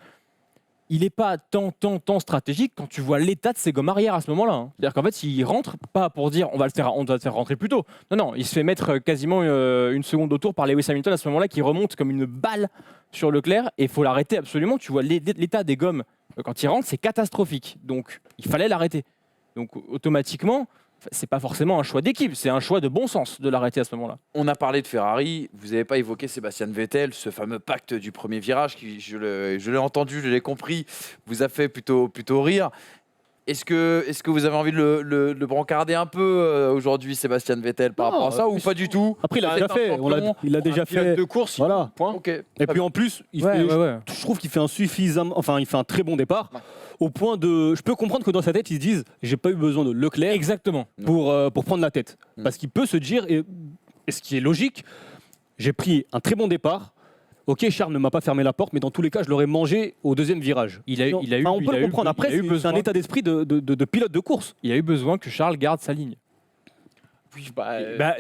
il n'est pas tant stratégique quand tu vois l'état de ses gommes arrière à ce moment-là. Hein. C'est-à-dire qu'en fait, il rentre pas pour dire on doit le faire rentrer plus tôt. Non, il se fait mettre quasiment une seconde au tour par Lewis Hamilton à ce moment-là, qui remonte comme une balle sur Leclerc et il faut l'arrêter absolument. Tu vois l'état des gommes quand il rentre, c'est catastrophique. Donc il fallait l'arrêter. Donc automatiquement, c'est pas forcément un choix d'équipe, c'est un choix de bon sens de l'arrêter à ce moment-là. On a parlé de Ferrari, vous n'avez pas évoqué Sébastien Vettel, ce fameux pacte du premier virage qui, je l'ai entendu, je l'ai compris, vous a fait plutôt rire. Est-ce que vous avez envie de le brancarder un peu aujourd'hui, Sébastien Vettel, par rapport à ça, ou pas du tout? Après, il a C'est déjà un fait. champion. Il a déjà Pilote fait. de course, Voilà. point. Ok. Et puis en plus, il Ouais, fait, ouais. je trouve qu'il fait il fait un très bon départ. Ouais. Au point de, je peux comprendre que dans sa tête, ils se disent, j'ai pas eu besoin de Leclerc Exactement. pour prendre la tête, Mm. parce qu'il peut se dire, et ce qui est logique, j'ai pris un très bon départ. Ok, Charles ne m'a pas fermé la porte, mais dans tous les cas, je l'aurais mangé au deuxième virage. Il a eu- Non, il a eu- enfin, on il peut a le eu- comprendre. Après, il a eu c'est besoin. un état d'esprit de pilote de course. Il a eu besoin que Charles garde sa ligne. Oui,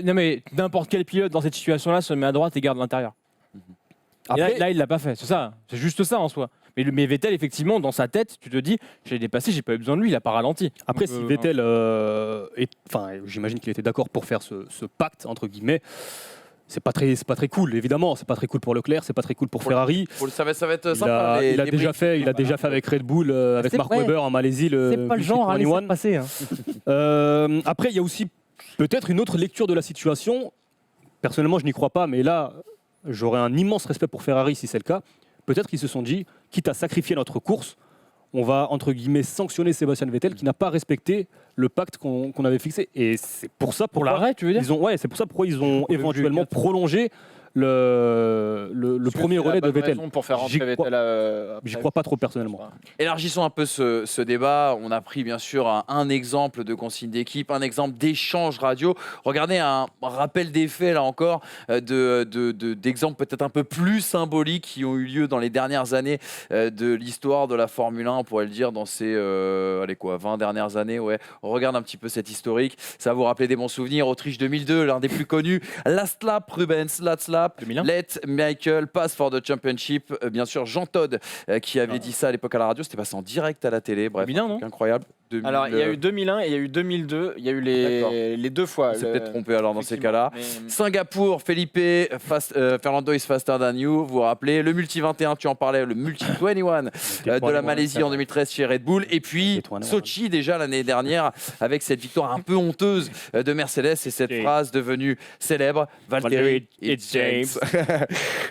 Non mais n'importe quel pilote dans cette situation-là se met à droite et garde l'intérieur. Et Après, là, il l'a pas fait. C'est ça. C'est juste ça en soi. Mais Vettel, effectivement, dans sa tête, tu te dis, j'ai dépassé, j'ai pas eu besoin de lui, il a pas ralenti. Après, Donc, si Vettel, j'imagine qu'il était d'accord pour faire ce pacte entre guillemets. C'est pas très cool, évidemment. C'est pas très cool pour Leclerc, c'est pas très cool pour Ferrari. Ça va être Il sympa. a, les- il a les déjà briques. fait, il a déjà fait avec Red Bull, avec C'est Mark vrai. Webber en Malaisie. c'est pas le genre à laisser 21. passer. Hein. Après, il y a aussi peut-être une autre lecture de la situation. Personnellement, je n'y crois pas, mais là, j'aurais un immense respect pour Ferrari si c'est le cas. Peut-être qu'ils se sont dit, quitte à sacrifier notre course, on va, entre guillemets, sanctionner Sébastien Vettel qui n'a pas respecté le pacte qu'on avait fixé. Et c'est pour ça, Pour l'arrêt, tu veux dire c'est pour ça pourquoi ils ont Pour le éventuellement Q4. prolongé le premier relais de Vettel. Pour faire J'y rentrer crois- Vettel. J'y crois pas trop personnellement. Élargissons un peu ce débat. On a pris bien sûr un exemple de consigne d'équipe, un exemple d'échange radio. Regardez un rappel des faits là encore d'exemples peut-être un peu plus symboliques qui ont eu lieu dans les dernières années de l'histoire de la Formule 1, on pourrait le dire, dans ces 20 dernières années. Ouais. On regarde un petit peu cette historique. Ça va vous rappeler des bons souvenirs. Autriche 2002, l'un des plus connus. Last lap, Rubens, last lap. 2001. Let Michael pass for the championship. Bien sûr, Jean Todt qui avait dit ça à l'époque à la radio. C'était passé en direct à la télé. Bref, 2001, un truc non incroyable. 2000, Alors, il y a eu 2001 et il y a eu 2002. Il y a eu D'accord. les deux fois. on s'est peut-être trompé alors dans ces Effectivement. cas-là. Mais- Singapour, Felipe, Fernando is faster than you. Vous vous rappelez, le multi 21, tu en parlais, le multi 21 de la Malaisie en 2013 chez Red Bull. Et puis Sochi déjà l'année dernière avec cette victoire un peu honteuse de Mercedes et cette phrase devenue célèbre. Valtteri, it's James.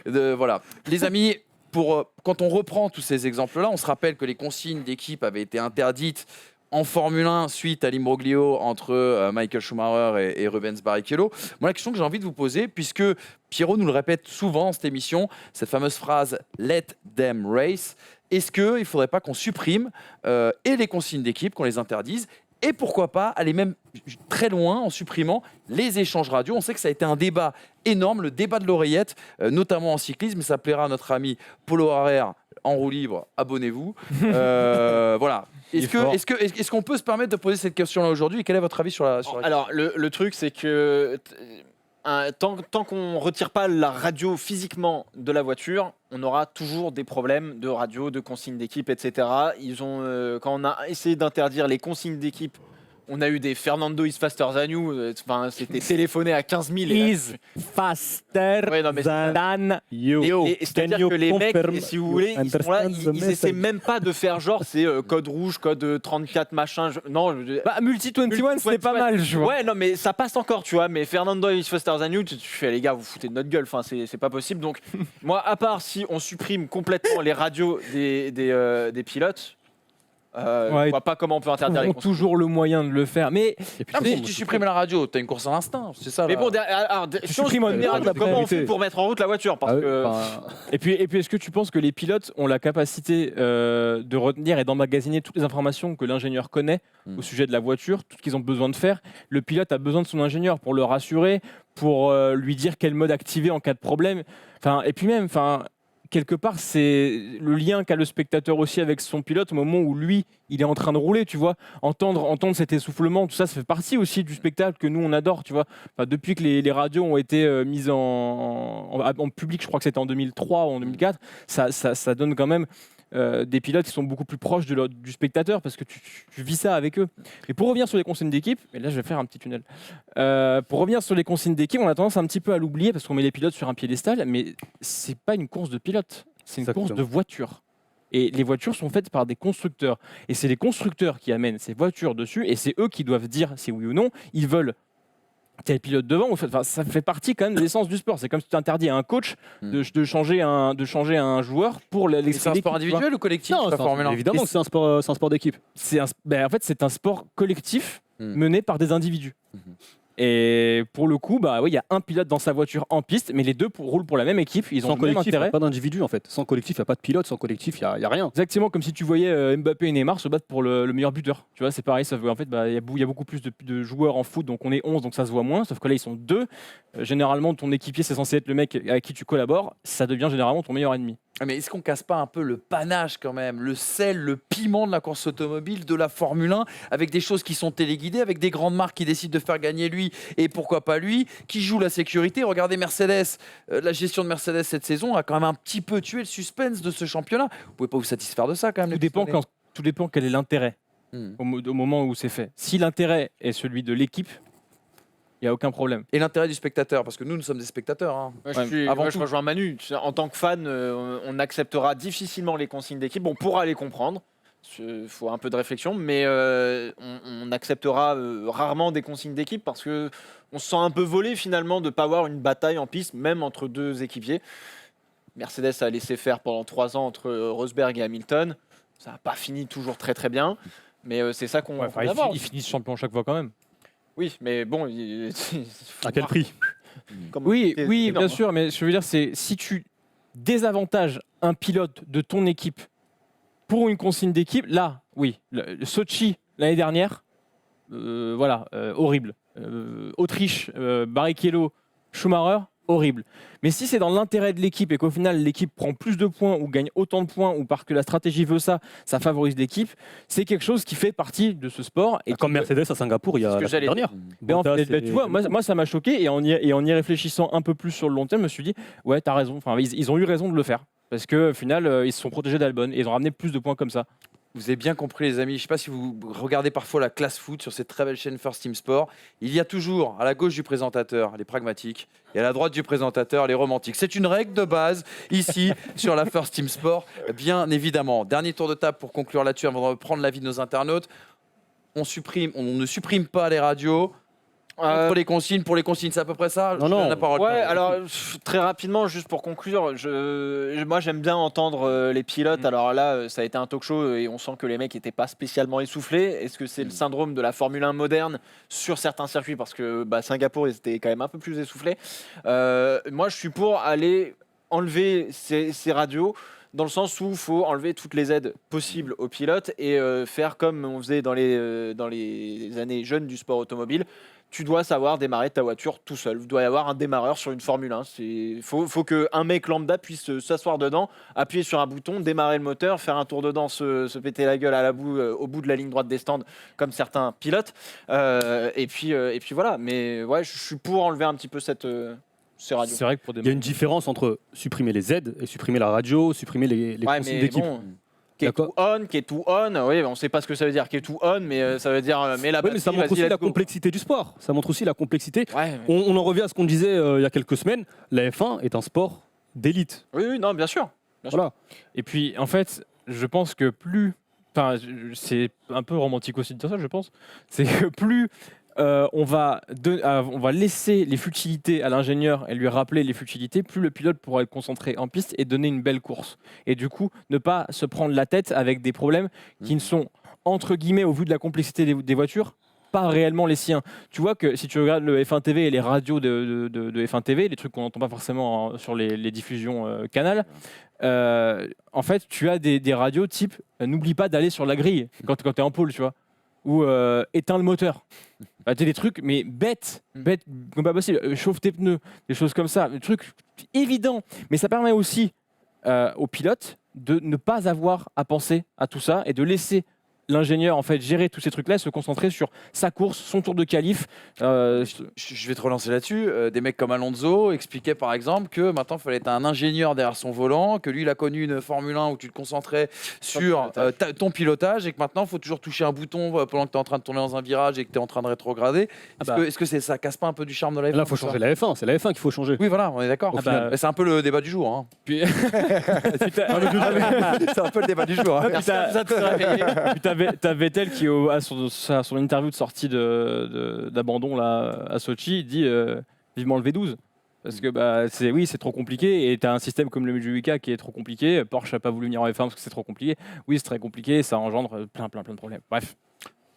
Voilà. Les amis, quand on reprend tous ces exemples-là, on se rappelle que les consignes d'équipe avaient été interdites en Formule 1 suite à l'imbroglio entre Michael Schumacher et Rubens Barrichello. Moi, la question que j'ai envie de vous poser, puisque Pierrot nous le répète souvent dans cette émission, cette fameuse phrase « Let them race », est-ce qu'il ne faudrait pas qu'on supprime et les consignes d'équipe, qu'on les interdise, et pourquoi pas aller même très loin en supprimant les échanges radio. On sait que ça a été un débat énorme, le débat de l'oreillette, notamment en cyclisme. Ça plaira à notre ami Polo Harrer en roue libre. Abonnez-vous. Voilà. Est-ce qu'on peut se permettre de poser cette question-là aujourd'hui? Et quel est votre avis sur la Alors, le truc, c'est que tant qu'on ne retire pas la radio physiquement de la voiture, on aura toujours des problèmes de radio, de consignes d'équipe, etc. Quand on a essayé d'interdire les consignes d'équipe On a eu des Fernando is faster than you. Enfin, c'était téléphoné à 15 000. Et là, Is faster Ouais, non, mais than You. et c'est-à-dire que les mecs, si vous voulez, ils sont là, ils essaient même pas de faire genre c'est code rouge, code 34 machin. Non, Bah, Multi 21, c'est pas mal, je vois. ouais, non, mais ça passe encore, tu vois. Mais Fernando is faster than you, tu fais les gars, vous foutez de notre gueule. Enfin, c'est pas possible. Donc, moi, à part si on supprime complètement les radios des pilotes. Ouais. Je vois pas comment on peut interdire les Ils ont consignes. toujours le moyen de le faire. Mais Et puis, Ah, mais c'est si bon, tu moi, supprimes la radio, t'as une course à l'instinct, c'est ça. Mais là. bon, alors, si on supprimes supprime les un radios, ordre comment on d'après. fait pour mettre en route la voiture? Parce Ah ouais, que enfin, Et puis est-ce que tu penses que les pilotes ont la capacité de retenir et d'emmagasiner toutes les informations que l'ingénieur connaît au sujet de la voiture, tout ce qu'ils ont besoin de faire? Le pilote a besoin de son ingénieur pour le rassurer, pour lui dire quel mode activer en cas de problème. Enfin, et puis même, enfin, quelque part, c'est le lien qu'a le spectateur aussi avec son pilote au moment où lui, il est en train de rouler, tu vois. Entendre cet essoufflement, tout ça, ça fait partie aussi du spectacle que nous, on adore, tu vois. Enfin, depuis que les radios ont été mises en public, je crois que c'était en 2003 ou en 2004, ça donne quand même des pilotes qui sont beaucoup plus proches du spectateur parce que tu vis ça avec eux. Et pour revenir sur les consignes d'équipe, et là je vais faire un petit tunnel, pour revenir sur les consignes d'équipe, on a tendance un petit peu à l'oublier parce qu'on met les pilotes sur un piédestal, mais c'est pas une course de pilote, c'est une course de voiture. Et les voitures sont faites par des constructeurs. Et c'est les constructeurs qui amènent ces voitures dessus et c'est eux qui doivent dire si oui ou non ils veulent tel pilote devant. Enfin, ça fait partie quand même de l'essence du sport. C'est comme si tu interdis à un coach de changer un joueur pour Et c'est un sport individuel ou collectif non, la Formule 1? évidemment que c'est un sport d'équipe. En fait, c'est un sport collectif Hmm. mené par des individus. Et pour le coup, bah oui, il y a un pilote dans sa voiture en piste, mais les deux roulent pour la même équipe. Ils ont Sans le même collectif, il n'y intérêt. a pas d'individu en fait. Sans collectif, il n'y a pas de pilote. Sans collectif, il n'y a rien. Exactement comme si tu voyais Mbappé et Neymar se battre pour le meilleur buteur. Tu vois, c'est pareil. En fait, bah, il y a beaucoup plus de joueurs en foot, donc on est 11, donc ça se voit moins. Sauf que là, ils sont deux. Généralement, ton équipier, c'est censé être le mec avec qui tu collabores. Ça devient généralement ton meilleur ennemi. Ah, mais est-ce qu'on casse pas un peu le panache quand même, le sel, le piment de la course automobile, de la Formule 1, avec des choses qui sont téléguidées, avec des grandes marques qui décident de faire gagner lui et pourquoi pas lui, qui joue la sécurité? Regardez Mercedes, la gestion de Mercedes cette saison a quand même un petit peu tué le suspense de ce championnat. Vous pouvez pas vous satisfaire de ça quand même? Tout dépend quel est l'intérêt Hmm. au moment où c'est fait. Si l'intérêt est celui de l'équipe, il n'y a aucun problème. Et l'intérêt du spectateur, parce que nous sommes des spectateurs. Hein. Ouais, avant je tout. rejoins Manu. En tant que fan, on acceptera difficilement les consignes d'équipe. On pourra les comprendre. Il faut un peu de réflexion, mais on acceptera rarement des consignes d'équipe parce que on se sent un peu volé finalement de ne pas avoir une bataille en piste, même entre deux équipiers. Mercedes a laissé faire pendant 3 ans entre Rosberg et Hamilton. Ça n'a pas fini toujours très très bien, mais c'est ça qu'on va voir. Ils finissent champion chaque fois quand même. Oui, mais bon, À quel prix? Oui, c'est oui, énorme, bien sûr, mais je veux dire, c'est si tu désavantages un pilote de ton équipe pour une consigne d'équipe, là, oui, le Sochi l'année dernière, horrible. Autriche, Barrichello, Schumacher, horrible. Mais si c'est dans l'intérêt de l'équipe et qu'au final l'équipe prend plus de points ou gagne autant de points ou parce que la stratégie veut ça, ça favorise l'équipe, c'est quelque chose qui fait partie de ce sport. Et Comme Mercedes à Singapour il y C'est ce a que la semaine j'allais dernière. Ben, en Bottas fait, tu et- vois, moi ça m'a choqué et en y réfléchissant un peu plus sur le long terme, je me suis dit, ouais, t'as raison. Enfin, ils ont eu raison de le faire parce que au final, ils se sont protégés d'Albon et ils ont ramené plus de points comme ça. Vous avez bien compris les amis, je ne sais pas si vous regardez parfois la classe foot sur cette très belle chaîne First Team Sport, il y a toujours à la gauche du présentateur les pragmatiques et à la droite du présentateur les romantiques. C'est une règle de base ici sur la First Team Sport, bien évidemment. Dernier tour de table pour conclure là-dessus avant de prendre l'avis de nos internautes. On ne supprime pas les radios. Pour les consignes, c'est à peu près ça. Non, Je non. donne la parole. Ouais, alors très rapidement, juste pour conclure, moi j'aime bien entendre les pilotes. Alors là, ça a été un talk show et on sent que les mecs n'étaient pas spécialement essoufflés. Est-ce que c'est le syndrome de la Formule 1 moderne sur certains circuits? Parce que Singapour, ils étaient quand même un peu plus essoufflés. Moi, je suis pour aller enlever ces radios, dans le sens où il faut enlever toutes les aides possibles aux pilotes et faire comme on faisait dans les années jeunes du sport automobile. Tu dois savoir démarrer ta voiture tout seul. Il doit y avoir un démarreur sur une Formule 1. Il faut qu'un mec lambda puisse s'asseoir dedans, appuyer sur un bouton, démarrer le moteur, faire un tour dedans, se péter la gueule au bout de la ligne droite des stands, comme certains pilotes. Et puis voilà. Mais ouais, je suis pour enlever un petit peu ces radios. C'est vrai que pour des Il y a une différence entre supprimer les aides et supprimer la radio, supprimer les Ouais, consignes mais d'équipe. bon, qui est D'accord. tout on, qui est tout on. Oui, on ne sait pas ce que ça veut dire, qui est tout on, mais ça veut dire mais la Oui, mais ça batterie, montre aussi vas-y, la let's go. complexité du sport. Ça montre aussi la complexité. Ouais, mais- On en revient à ce qu'on disait il y a quelques semaines. La F1 est un sport d'élite. Oui, oui, non, bien sûr. Voilà. Et puis, en fait, je pense que plus. Enfin, c'est un peu romantique aussi de dire ça, je pense. C'est que plus on va laisser les futilités à l'ingénieur et lui rappeler les futilités, plus le pilote pourra être concentré en piste et donner une belle course. Et du coup, ne pas se prendre la tête avec des problèmes qui ne sont, entre guillemets, au vu de la complexité des voitures, pas réellement les siens. Tu vois que si tu regardes le F1 TV et les radios de F1 TV, les trucs qu'on n'entend pas forcément sur les diffusions Canal, en fait, tu as des radios type n'oublie pas d'aller sur la grille quand tu es en pôle, tu vois, ou éteins le moteur. Bah, t'as des trucs, mais bêtes, comme pas possible. Chauffe tes pneus, des choses comme ça, des trucs évidents. Mais ça permet aussi aux pilotes de ne pas avoir à penser à tout ça et de laisser l'ingénieur en fait gérer tous ces trucs-là et se concentrer sur sa course, son tour de qualif. Je vais te relancer là-dessus. Des mecs comme Alonso expliquaient par exemple que maintenant il fallait être un ingénieur derrière son volant, que lui il a connu une Formule 1 où tu te concentrais sur ton pilotage et que maintenant il faut toujours toucher un bouton pendant que tu es en train de tourner dans un virage et que tu es en train de rétrograder. Est-ce que ça casse pas un peu du charme de la F1? Là, il faut changer la F1. C'est la F1 qu'il faut changer. Oui, voilà, on est d'accord. Ah bah, C'est un peu le débat du jour. Hein. Puis, C'est un peu le débat du jour. Hein. puis t'as Vettel qui, à son interview de sortie d'abandon là, à Sochi, il dit vivement le V12. Parce que c'est trop compliqué et tu as un système comme le Meduica qui est trop compliqué. Porsche n'a pas voulu venir en F1 parce que c'est trop compliqué. Oui, c'est très compliqué, ça engendre plein de problèmes. Bref.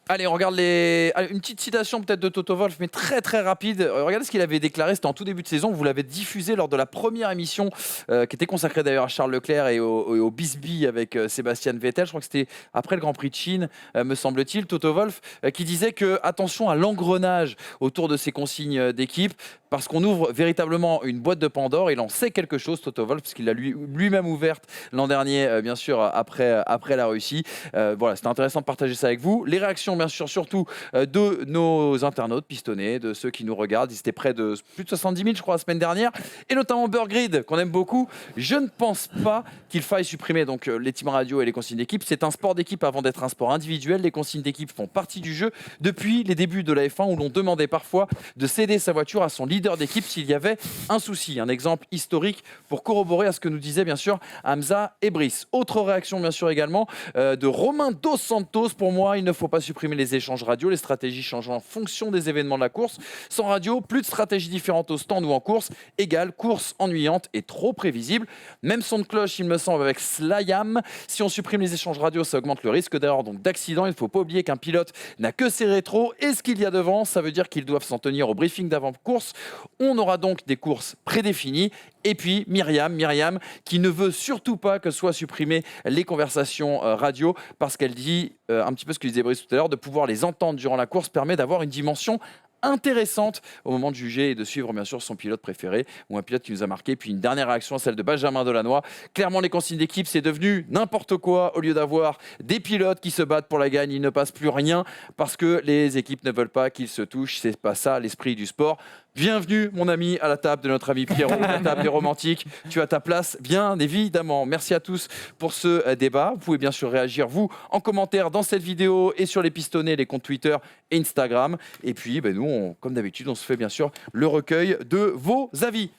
Allez, on regarde une petite citation peut-être de Toto Wolff, mais très très rapide. Regardez ce qu'il avait déclaré, c'était en tout début de saison. Vous l'avez diffusé lors de la première émission qui était consacrée d'ailleurs à Charles Leclerc et au Bisbee avec Sébastien Vettel. Je crois que c'était après le Grand Prix de Chine, me semble-t-il. Toto Wolff qui disait que attention à l'engrenage autour de ces consignes d'équipe, parce qu'on ouvre véritablement une boîte de Pandore. Il en sait quelque chose, Toto Wolff, parce qu'il l'a lui-même ouverte l'an dernier, bien sûr, après la Russie. Voilà, c'était intéressant de partager ça avec vous. Les réactions, bien sûr, surtout de nos internautes pistonnés, de ceux qui nous regardent. Ils étaient près de plus de 70 000, je crois, la semaine dernière. Et notamment Burgrid, qu'on aime beaucoup. Je ne pense pas qu'il faille supprimer donc, les team radio et les consignes d'équipe. C'est un sport d'équipe avant d'être un sport individuel. Les consignes d'équipe font partie du jeu depuis les débuts de la F1 où l'on demandait parfois de céder sa voiture à son leader d'équipe s'il y avait un souci. Un exemple historique pour corroborer à ce que nous disaient bien sûr Hamza et Brice. Autre réaction bien sûr également de Romain Dos Santos. Pour moi, il ne faut pas supprimer les échanges radio. Les stratégies changent en fonction des événements de la course. Sans radio, plus de stratégies différentes au stand ou en course égale course ennuyante et trop prévisible. Même son de cloche, il me semble, avec Slayam. Si on supprime les échanges radio, ça augmente le risque d'erreur, donc d'accident. Il ne faut pas oublier qu'un pilote n'a que ses rétros et ce qu'il y a devant. Ça veut dire qu'ils doivent s'en tenir au briefing d'avant-course. On aura donc des courses prédéfinies. Et puis Myriam, qui ne veut surtout pas que soient supprimées les conversations radio, parce qu'elle dit, un petit peu ce que disait Brice tout à l'heure, de pouvoir les entendre durant la course permet d'avoir une dimension intéressante au moment de juger et de suivre bien sûr son pilote préféré ou un pilote qui nous a marqué. Puis une dernière réaction, celle de Benjamin Delannoy. Clairement, les consignes d'équipe, c'est devenu n'importe quoi. Au lieu d'avoir des pilotes qui se battent pour la gagne, il ne passe plus rien parce que les équipes ne veulent pas qu'ils se touchent. C'est pas ça l'esprit du sport. Bienvenue, mon ami, à la table de notre ami Pierrot, la table des romantiques. Tu as ta place, bien évidemment. Merci à tous pour ce débat. Vous pouvez bien sûr réagir, vous, en commentaire dans cette vidéo et sur les pistonnets, les comptes Twitter et Instagram. Et puis, nous, comme d'habitude, on se fait bien sûr le recueil de vos avis.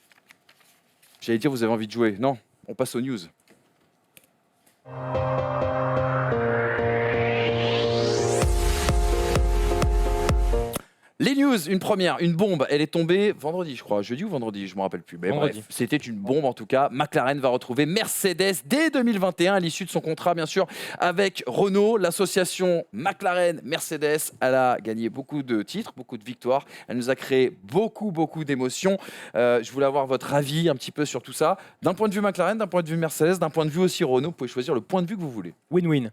J'allais dire, vous avez envie de jouer. Non, on passe aux news. Les news, une première, une bombe, elle est tombée vendredi, je crois, jeudi ou vendredi, je ne me rappelle plus. Mais Vendredi. bref, c'était une bombe en tout cas. McLaren va retrouver Mercedes dès 2021 à l'issue de son contrat, bien sûr, avec Renault. L'association McLaren-Mercedes, elle a gagné beaucoup de titres, beaucoup de victoires. Elle nous a créé beaucoup d'émotions. Je voulais avoir votre avis un petit peu sur tout ça. D'un point de vue McLaren, d'un point de vue Mercedes, d'un point de vue aussi Renault, vous pouvez choisir le point de vue que vous voulez. Win-win.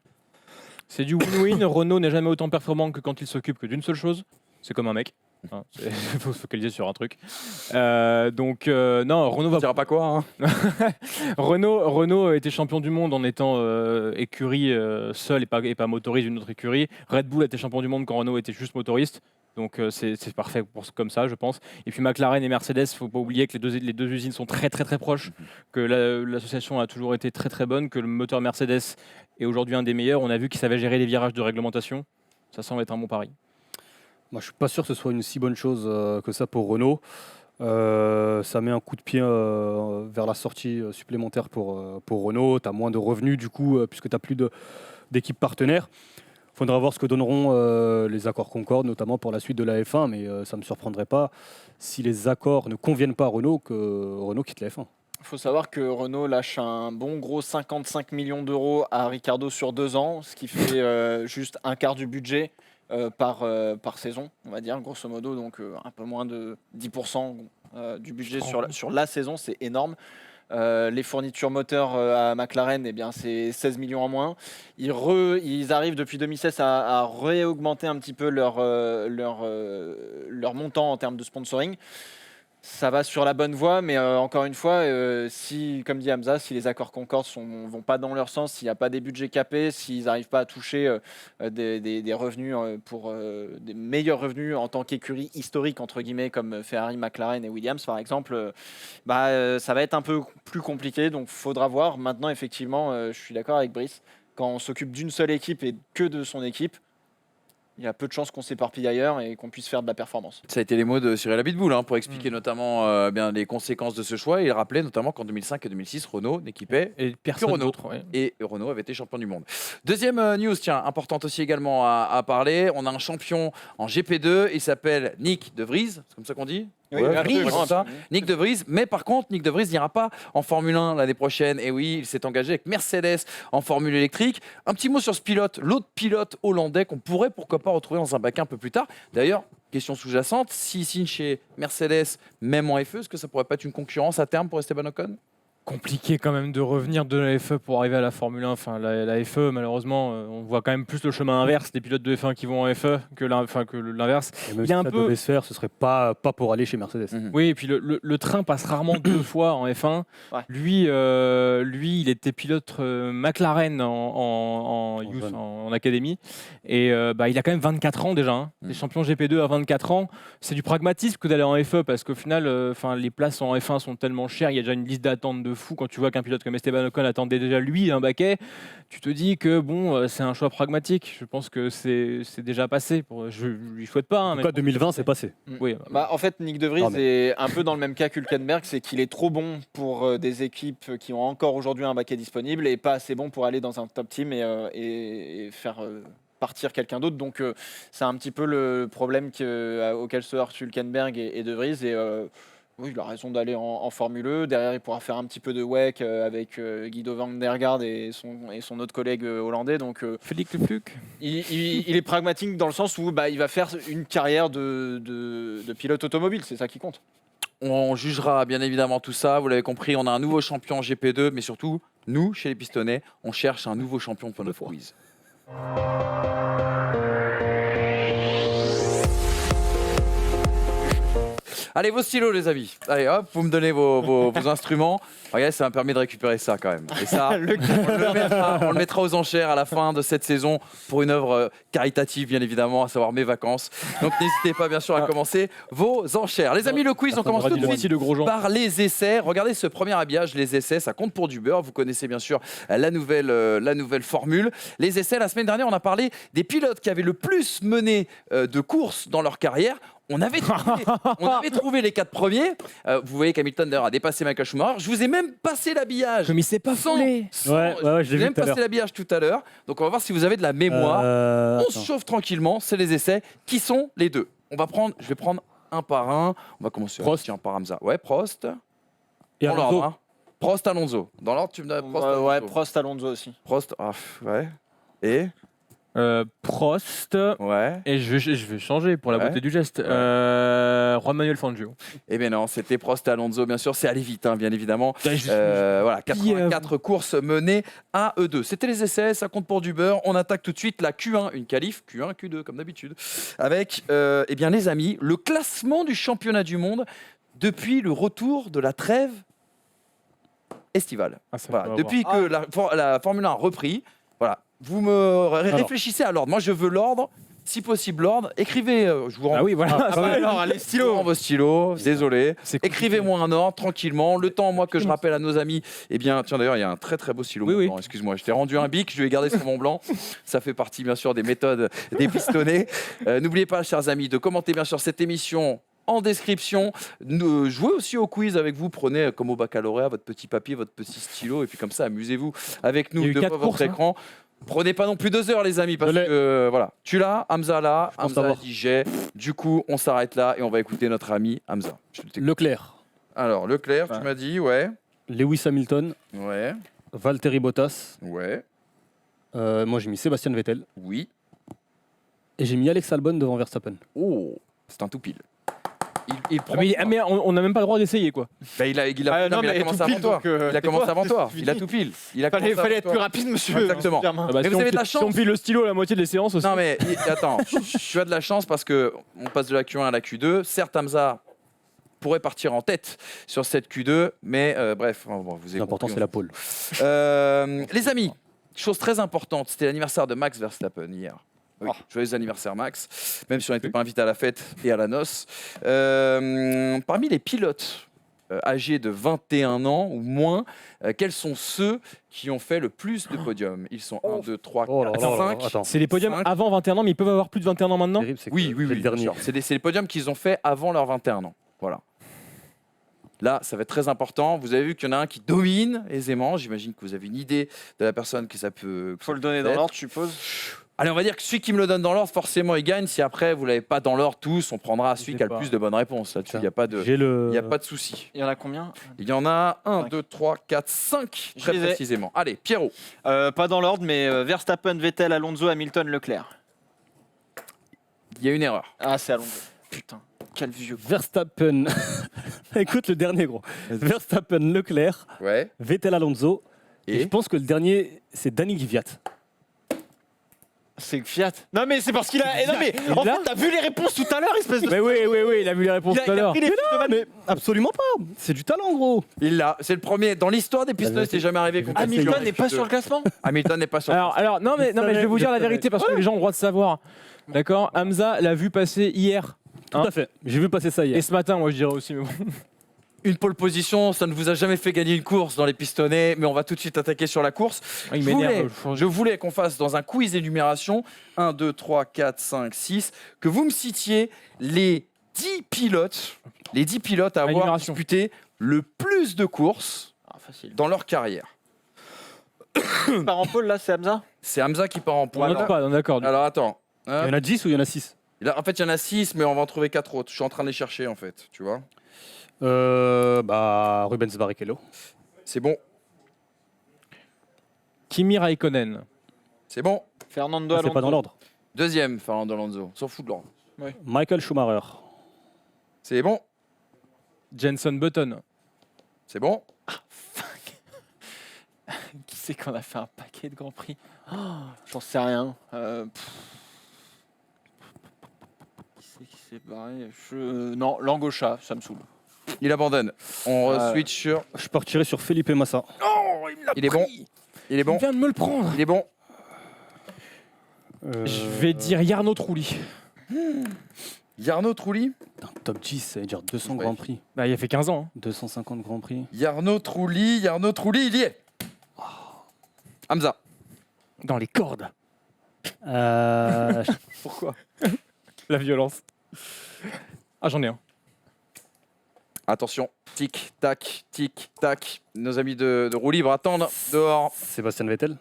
C'est du win-win. Renault n'est jamais autant performant que quand il s'occupe que d'une seule chose. C'est comme un mec. Il faut se focaliser sur un truc. Non, Renault On va. ne dira pas quoi. Hein. Renault a été champion du monde en étant écurie seule et pas motoriste d'une autre écurie. Red Bull a été champion du monde quand Renault était juste motoriste. Donc c'est parfait comme ça, je pense. Et puis McLaren et Mercedes, il ne faut pas oublier que les deux usines sont très proches, que l'association a toujours été très bonne, que le moteur Mercedes est aujourd'hui un des meilleurs. On a vu qu'il savait gérer les virages de réglementation. Ça semble être un bon pari. Moi, je suis pas sûr que ce soit une si bonne chose que ça pour Renault. Ça met un coup de pied vers la sortie supplémentaire pour Renault. Tu as moins de revenus du coup, puisque tu n'as plus d'équipe partenaire. Il faudra voir ce que donneront les accords Concorde, notamment pour la suite de la F1, mais ça ne me surprendrait pas si les accords ne conviennent pas à Renault, que Renault quitte la F1. Il faut savoir que Renault lâche un bon gros 55 millions d'euros à Ricciardo sur 2 ans, ce qui fait juste un quart du budget par saison, on va dire, grosso modo, donc un peu moins de 10% du budget sur la saison, c'est énorme. Les fournitures moteurs à McLaren, eh bien, c'est 16 millions en moins. Ils arrivent depuis 2016 à réaugmenter un petit peu leur montant en termes de sponsoring. Ça va sur la bonne voie, mais encore une fois, si, comme dit Hamza, si les accords Concorde ne vont pas dans leur sens, s'il n'y a pas des budgets capés, s'ils n'arrivent pas à toucher des revenus pour des meilleurs revenus en tant qu'écurie historique, entre guillemets, comme Ferrari, McLaren et Williams, par exemple, ça va être un peu plus compliqué. Donc, il faudra voir. Maintenant, effectivement, je suis d'accord avec Brice. Quand on s'occupe d'une seule équipe et que de son équipe, il y a peu de chances qu'on s'éparpille ailleurs et qu'on puisse faire de la performance. Ça a été les mots de Cyril Abitboul pour expliquer notamment bien les conséquences de ce choix. Il rappelait notamment qu'en 2005 et 2006, Renault n'équipait Et que personne Renault. d'autre. Ouais. Et Renault avait été champion du monde. Deuxième news, tiens, importante aussi également à parler. On a un champion en GP2. Il s'appelle Nick De Vries. C'est comme ça qu'on dit ? Oui, Ouais, absolument. c'est comme ça. Nick De Vries, mais par contre, Nick De Vries n'ira pas en Formule 1 l'année prochaine. Et oui, il s'est engagé avec Mercedes en Formule électrique. Un petit mot sur ce pilote, l'autre pilote hollandais qu'on pourrait pourquoi pas retrouver dans un bac un peu plus tard. D'ailleurs, question sous-jacente, s'il signe chez Mercedes, même en FE, est-ce que ça pourrait pas être une concurrence à terme pour Esteban Ocon ? Compliqué quand même de revenir de la FE pour arriver à la Formule 1. Enfin, la FE, malheureusement, on voit quand même plus le chemin inverse des pilotes de F1 qui vont en FE que l'inverse. Et même Il y a si un ça peu- devait se faire, ce serait pas pour aller chez Mercedes. Oui, et puis le train passe rarement 2 fois en F1. Ouais. Lui, il était pilote McLaren en youth, jeune. en académie. Et il a quand même 24 ans déjà. Hein. Les champions GP2 à 24 ans, c'est du pragmatisme que d'aller en FE parce qu'au final, les places en F1 sont tellement chères. Il y a déjà une liste d'attente de fou. Quand tu vois qu'un pilote comme Esteban Ocon attendait déjà lui un baquet, tu te dis que c'est un choix pragmatique. Je pense que c'est déjà passé. Je lui souhaite pas. En Hein, tout mais cas, je pense que 2020, c'est passé. Oui, En fait, Nick De Vries Non, est un peu dans le même cas qu'Hülkenberg, c'est qu'il est trop bon pour des équipes qui ont encore aujourd'hui un baquet disponible et pas assez bon pour aller dans un top team et faire partir quelqu'un d'autre. Donc, c'est un petit peu le problème auquel se heurtent Hülkenberg et De Vries. Oui, il a raison d'aller en Formule E. Derrière, il pourra faire un petit peu de WEC avec Guido van der Garde et son autre collègue hollandais. Donc, Félix Leclerc. il est pragmatique dans le sens où il va faire une carrière de pilote automobile. C'est ça qui compte. On jugera bien évidemment tout ça. Vous l'avez compris, on a un nouveau champion en GP2, mais surtout, nous, chez les Pistonnets, on cherche un nouveau champion pour notre quiz. Allez, vos stylos, les amis. Allez, hop, vous me donnez vos instruments. Regardez, ça m'a permis de récupérer ça quand même. Et ça, on le mettra aux enchères à la fin de cette saison pour une œuvre caritative, bien évidemment, à savoir mes vacances. Donc n'hésitez pas, bien sûr, à commencer vos enchères. Les amis, le quiz, on commence tout de suite le gros Jean. par les essais. Regardez ce premier habillage, les essais, ça compte pour du beurre. Vous connaissez bien sûr la nouvelle formule. Les essais, la semaine dernière, on a parlé des pilotes qui avaient le plus mené de courses dans leur carrière. On avait trouvé les 4 premiers. Vous voyez qu'Hamilton d'ailleurs a dépassé Michael Schumacher. Je vous ai même passé l'habillage. Comme il s'est pas foulé. Ouais, je l'ai J'ai vu même tout à passé l'heure. l'habillage tout à l'heure. Donc on va voir si vous avez de la mémoire. On se Attends. chauffe tranquillement. C'est les essais. Qui sont les deux? Je vais prendre un par un. On va commencer Prost. tiens, par Hamza. Ouais, Prost. Et Dans Alonso. l'ordre, hein. Prost, Alonso. Dans l'ordre, tu me donnes Prost, Alonso. Ouais, Prost, Alonso aussi. Prost, ouais. Et Prost. ouais. Et je vais changer pour la Ouais. beauté du geste. Ouais. Juan Manuel Fangio. Eh bien non, c'était Prost et Alonso, bien sûr. C'est allé vite, hein, bien évidemment. Voilà, 84 courses menées à eux deux. C'était les essais, ça compte pour du beurre. On attaque tout de suite la Q1, une qualif, Q1, Q2 comme d'habitude, avec, eh bien les amis, le classement du championnat du monde depuis le retour de la trêve estivale. Voilà, depuis que la Formule 1 a repris, voilà, vous me réfléchissez à l'ordre. Moi, je veux l'ordre. si possible l'ordre, écrivez, je vous rends Ah oui, voilà. Alors, allez, je vous stylo. rends vos stylos, désolé. C'est compliqué. Écrivez-moi un ordre tranquillement. Le temps, moi, que je rappelle à nos amis. Eh bien, tiens, d'ailleurs, il y a un très très beau stylo. Oui, Mont oui. Blanc, excuse-moi, je t'ai rendu un bic, je lui ai gardé sur Mont Blanc. Ça fait partie, bien sûr, des méthodes des pistonnés. N'oubliez pas, chers amis, de commenter, bien sûr, cette émission en description. Jouez aussi au quiz avec vous. Prenez, comme au baccalauréat, votre petit papier, votre petit stylo. Et puis, comme ça, amusez-vous avec Il y a nous eu devant 4 votre courses, hein. écran. Prenez pas non plus 2 heures, les amis, parce Je l'ai. que voilà, tu l'as, Hamza là, pense Hamza a l'avoir. dit j'ai. Du coup, on s'arrête là et on va écouter notre ami Hamza. Je t'écoute. Leclerc, Alors, Leclerc, Ouais. tu m'as dit, ouais, Lewis Hamilton, ouais, Valtteri Bottas. ouais, Moi, j'ai mis Sébastien Vettel. oui. Et j'ai mis Alex Albon devant Verstappen. Oh, c'est un tout pile. Il prend. Mais on n'a même pas le droit d'essayer, quoi. Bah, il a Ah, non, non, mais il a mais commencé tout avant pile, toi. donc, Il a tais-toi, commencé avant toi. c'est Il a fini. tout pile. Il a commencé Fallait avant être toi. plus rapide, monsieur. Exactement. Germain. Ah bah, Mais si vous on avez de pile- la chance. Si on pile le stylo la moitié des séances aussi. Non mais attends, tu as de la chance parce que on passe de la Q1 à la Q2. Certes, Hamza pourrait partir en tête sur cette Q2, mais bref, bon, vous avez L'important, compris, c'est la pole. Les amis, chose très importante, c'était l'anniversaire de Max Verstappen hier. Oui, joyeux anniversaire Max, même si on n'était pas invité à la fête et à la noce. Parmi les pilotes âgés de 21 ans ou moins, quels sont ceux qui ont fait le plus de podiums? Ils sont 1, 2, 3, Oh là 4, là là là, 5. attends. C'est les podiums 5. avant 21 ans, mais ils peuvent avoir plus de 21 ans maintenant. Terrible, c'est que Oui, oui, c'est oui, le bien dernier. sûr. C'est les podiums qu'ils ont fait avant leurs 21 ans. Voilà. Là, ça va être très important. Vous avez vu qu'il y en a un qui domine aisément. J'imagine que vous avez une idée de la personne que ça peut. Faut le donner dans Peut-être. l'ordre, je suppose. Allez, on va dire que celui qui me le donne dans l'ordre, forcément, il gagne. Si après, vous ne l'avez pas dans l'ordre tous, on prendra celui sais qui a le pas. plus de bonnes réponses. Là-dessus, il n'y a pas de. J'ai le. Il n'y a pas de souci. Il y en a combien? Il y en a 1, Cinq. 2, 3, 4, 5, Je très les ai. précisément. Allez, Pierrot. Pas dans l'ordre, mais Verstappen, Vettel, Alonso, Hamilton, Leclerc. Il y a une erreur. Ah, c'est Alonso. Putain, quel vieux. Verstappen. Écoute le dernier, gros. Verstappen, Leclerc, Ouais. Vettel, Alonso. Et je Et pense que le dernier, c'est Danny Kvyat. C'est Fiat. Non, mais c'est parce qu'il a. Non, mais en là fait, t'as vu les réponses tout à l'heure, espèce de. Mais oui, il a vu les réponses tout à Il a l'heure. pris les fiches de Van- Mais absolument pas. C'est du talent, gros. il l'a. C'est le premier. Dans l'histoire des pistolets, c'était jamais arrivé qu'on passe Hamilton sur n'est pas les sur le classement. Hamilton n'est pas sur Alors, non, mais je vais vous dire la vérité parce que les gens ont le droit de savoir. D'accord, Hamza l'a vu passer hier. Tout à fait. J'ai vu passer ça hier. Et ce matin, moi je dirais aussi. Mais bon. Une pole position, ça ne vous a jamais fait gagner une course dans les pistonnets, mais on va tout de suite attaquer sur la course. Il Je m'énerve. voulais qu'on fasse dans un quiz d'énumération 1, 2, 3, 4, 5, 6, que vous me citiez les 10 pilotes à avoir Énumération. disputé le plus de courses Ah, facile. dans leur carrière. Par en pôle, là, c'est Hamza. C'est Hamza qui part en On point. note pas, on est d'accord. Alors attends. Il y en a 10 ou il y en a 6 En fait, il y en a 6, mais on va en trouver 4 autres. Je suis en train de les chercher, en fait. Tu vois. Rubens Barrichello. C'est bon. Kimi Raikkonen. C'est bon. Fernando Ah, c'est pas dans Alonso. l'ordre. Deuxième, Fernando Alonso. S'en fout de l'ordre. Michael Schumacher. C'est bon. Jenson Button. C'est bon. Qui c'est qu'on a fait un paquet de Grands Prix? J'en sais rien. Qui c'est qui s'est barré? Non, Langocha, ça me saoule. Il abandonne. On switch sur. Je partirai sur Felipe Massa. Il est bon. Il est bon. Il vient de me le prendre. Il est bon. Je vais dire Jarno Trulli. Yarno Trulli. Top 10, ça veut dire 200 Ouais. Grands Prix. Bah, il a fait 15 ans. 250 Grands Prix. Yarno Trulli, il y est. Hamza. Dans les cordes. Pourquoi? La violence. Ah, j'en ai un. Attention. Tic, tac, tic, tac. Nos amis de roue libre attendent dehors. Sébastien Vettel.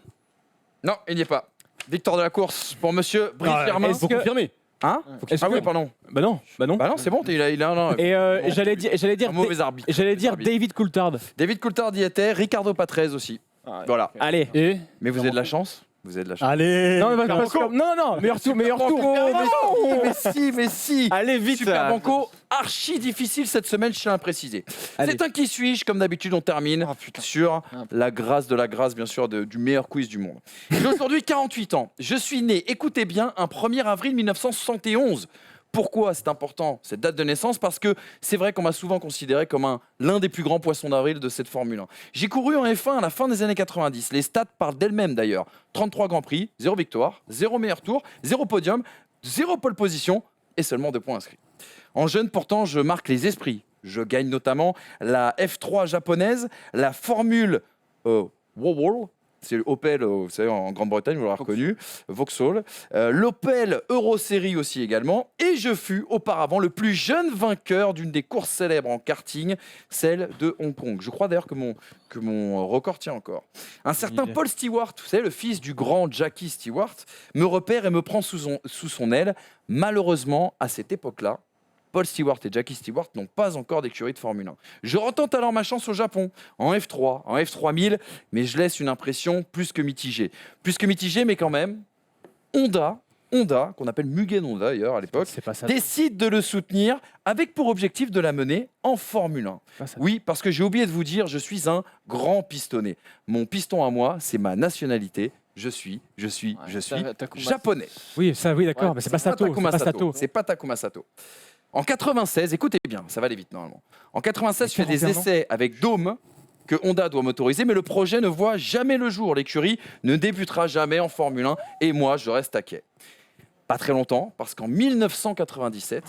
Non, il n'y est pas. Victoire de la course pour monsieur Brice Germain. est-ce Faut que- confirmer. Hein Est-ce Ah que- oui, pardon. Bah non. Bah non, c'est bon, il a un. Et j'allais dire Un mauvais arbitre. Arbitre. David Coulthard. David Coulthard y était, Ricardo Patrese aussi. Ah, ouais. Voilà. Allez. Et Mais vous avez de la chance. Vous avez de la chance. allez. Non, mais parce que- non, meilleur tour. Mais si. Allez, vite. Super Banco, archi difficile cette semaine, je tiens à préciser. Allez. C'est un qui suis-je, comme d'habitude on termine Oh, putain. sur Ah. la grâce de la grâce, bien sûr, du meilleur quiz du monde. J'ai aujourd'hui 48 ans, je suis né, écoutez bien, un 1er avril 1971. Pourquoi c'est important cette date de naissance? Parce que c'est vrai qu'on m'a souvent considéré comme l'un des plus grands poissons d'avril de cette Formule 1. J'ai couru en F1 à la fin des années 90. Les stats parlent d'elles-mêmes d'ailleurs. 33 Grands Prix, 0 victoire, 0 meilleur tour, 0 podium. 0 pole position et seulement 2 points inscrits. En jeune, pourtant, je marque les esprits. Je gagne notamment la F3 japonaise, la Formule Wawal, c'est l'Opel, vous savez, en Grande-Bretagne, vous l'aurez reconnu, Vauxhall, l'Opel Eurosérie aussi également, et je fus auparavant le plus jeune vainqueur d'une des courses célèbres en karting, celle de Hong Kong. Je crois d'ailleurs que mon record tient encore. Un certain Paul Stewart, vous savez, le fils du grand Jackie Stewart, me repère et me prend sous son aile. Malheureusement, à cette époque-là, Paul Stewart et Jackie Stewart n'ont pas encore d'écurie de Formule 1. Je retente alors ma chance au Japon, en F3, en F3000, mais je laisse une impression plus que mitigée. Plus que mitigée, mais quand même, Honda, qu'on appelle Mugen Honda d'ailleurs à l'époque, décide de le soutenir avec pour objectif de la mener en Formule 1. Oui, parce que j'ai oublié de vous dire, je suis un grand pistonné. Mon piston à moi, c'est ma nationalité. Je suis japonais. Oui, ça, oui, d'accord, mais c'est pas Sato. C'est pas Takuma Sato. En 96, écoutez bien, ça va aller vite normalement. En 96, je fais des essais avec Dome que Honda doit m'autoriser, mais le projet ne voit jamais le jour. L'écurie ne débutera jamais en Formule 1 et moi, je reste à quai. Pas très longtemps, parce qu'en 1997,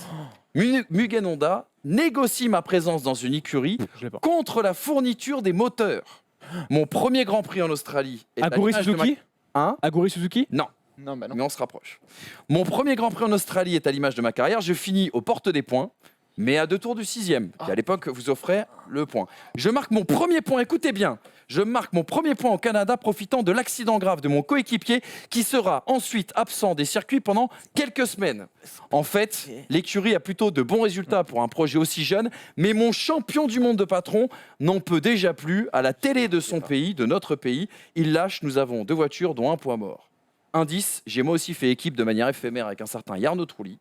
Mugen Honda négocie ma présence dans une écurie contre la fourniture des moteurs. Mon premier Grand Prix en Australie est Aguri Suzuki Aguri Suzuki Non. Non, bah non. Mais on se rapproche. Mon premier Grand Prix en Australie est à l'image de ma carrière. Je finis aux portes des points, mais à 2 tours du 6e, qui à l'époque vous offrait le point. Je marque mon premier point, écoutez bien, je marque mon premier point au Canada profitant de l'accident grave de mon coéquipier qui sera ensuite absent des circuits pendant quelques semaines. En fait, l'écurie a plutôt de bons résultats pour un projet aussi jeune, mais mon champion du monde de patron n'en peut déjà plus à la télé de son pays, de notre pays. Il lâche, nous avons 2 voitures dont un point mort. Indice, j'ai moi aussi fait équipe de manière éphémère avec un certain Jarno Trulli.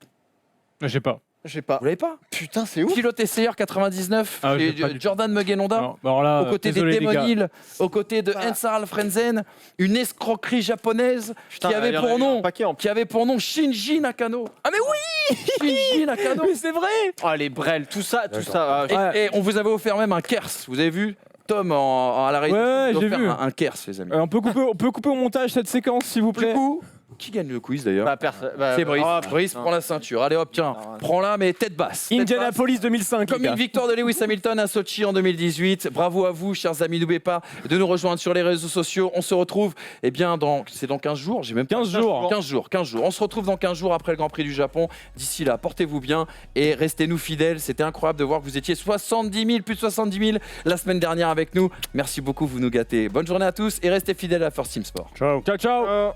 J'ai pas. Vous l'avez pas? Putain, c'est ouf. Pilote essayeur 99, j'ai pas du Jordan Mugen Honda, Aux aux côtés des Damon Hill, aux côtés de Hans-Harald Frentzen, une escroquerie japonaise qui avait pour nom Shinji Nakano. Ah mais oui, Shinji Nakano. Mais c'est vrai. Oh, les brels, tout ça. Et on vous avait offert même un Kers, vous avez vu? Tom à la réunion, Ouais, vous a j'ai offert vu. un Kers, les amis. On peut couper au montage cette séquence, s'il vous Du plaît. coup, qui gagne le quiz d'ailleurs? C'est Brice. Brice, prends la ceinture. Allez hop, tiens, prends-la, mais tête basse. Tête basse. Indianapolis 2005. Comme les une gars. victoire de Lewis Hamilton à Sochi en 2018. Bravo à vous, chers amis. N'oubliez pas de nous rejoindre sur les réseaux sociaux. On se retrouve, c'est dans 15 jours. J'ai même pas 15 jours. 15 jours. On se retrouve dans 15 jours après le Grand Prix du Japon. D'ici là, portez-vous bien et restez-nous fidèles. C'était incroyable de voir que vous étiez 70 000, plus de 70 000 la semaine dernière avec nous. Merci beaucoup, vous nous gâtez. Bonne journée à tous et restez fidèles à First Team Sport. Ciao. Ciao, ciao.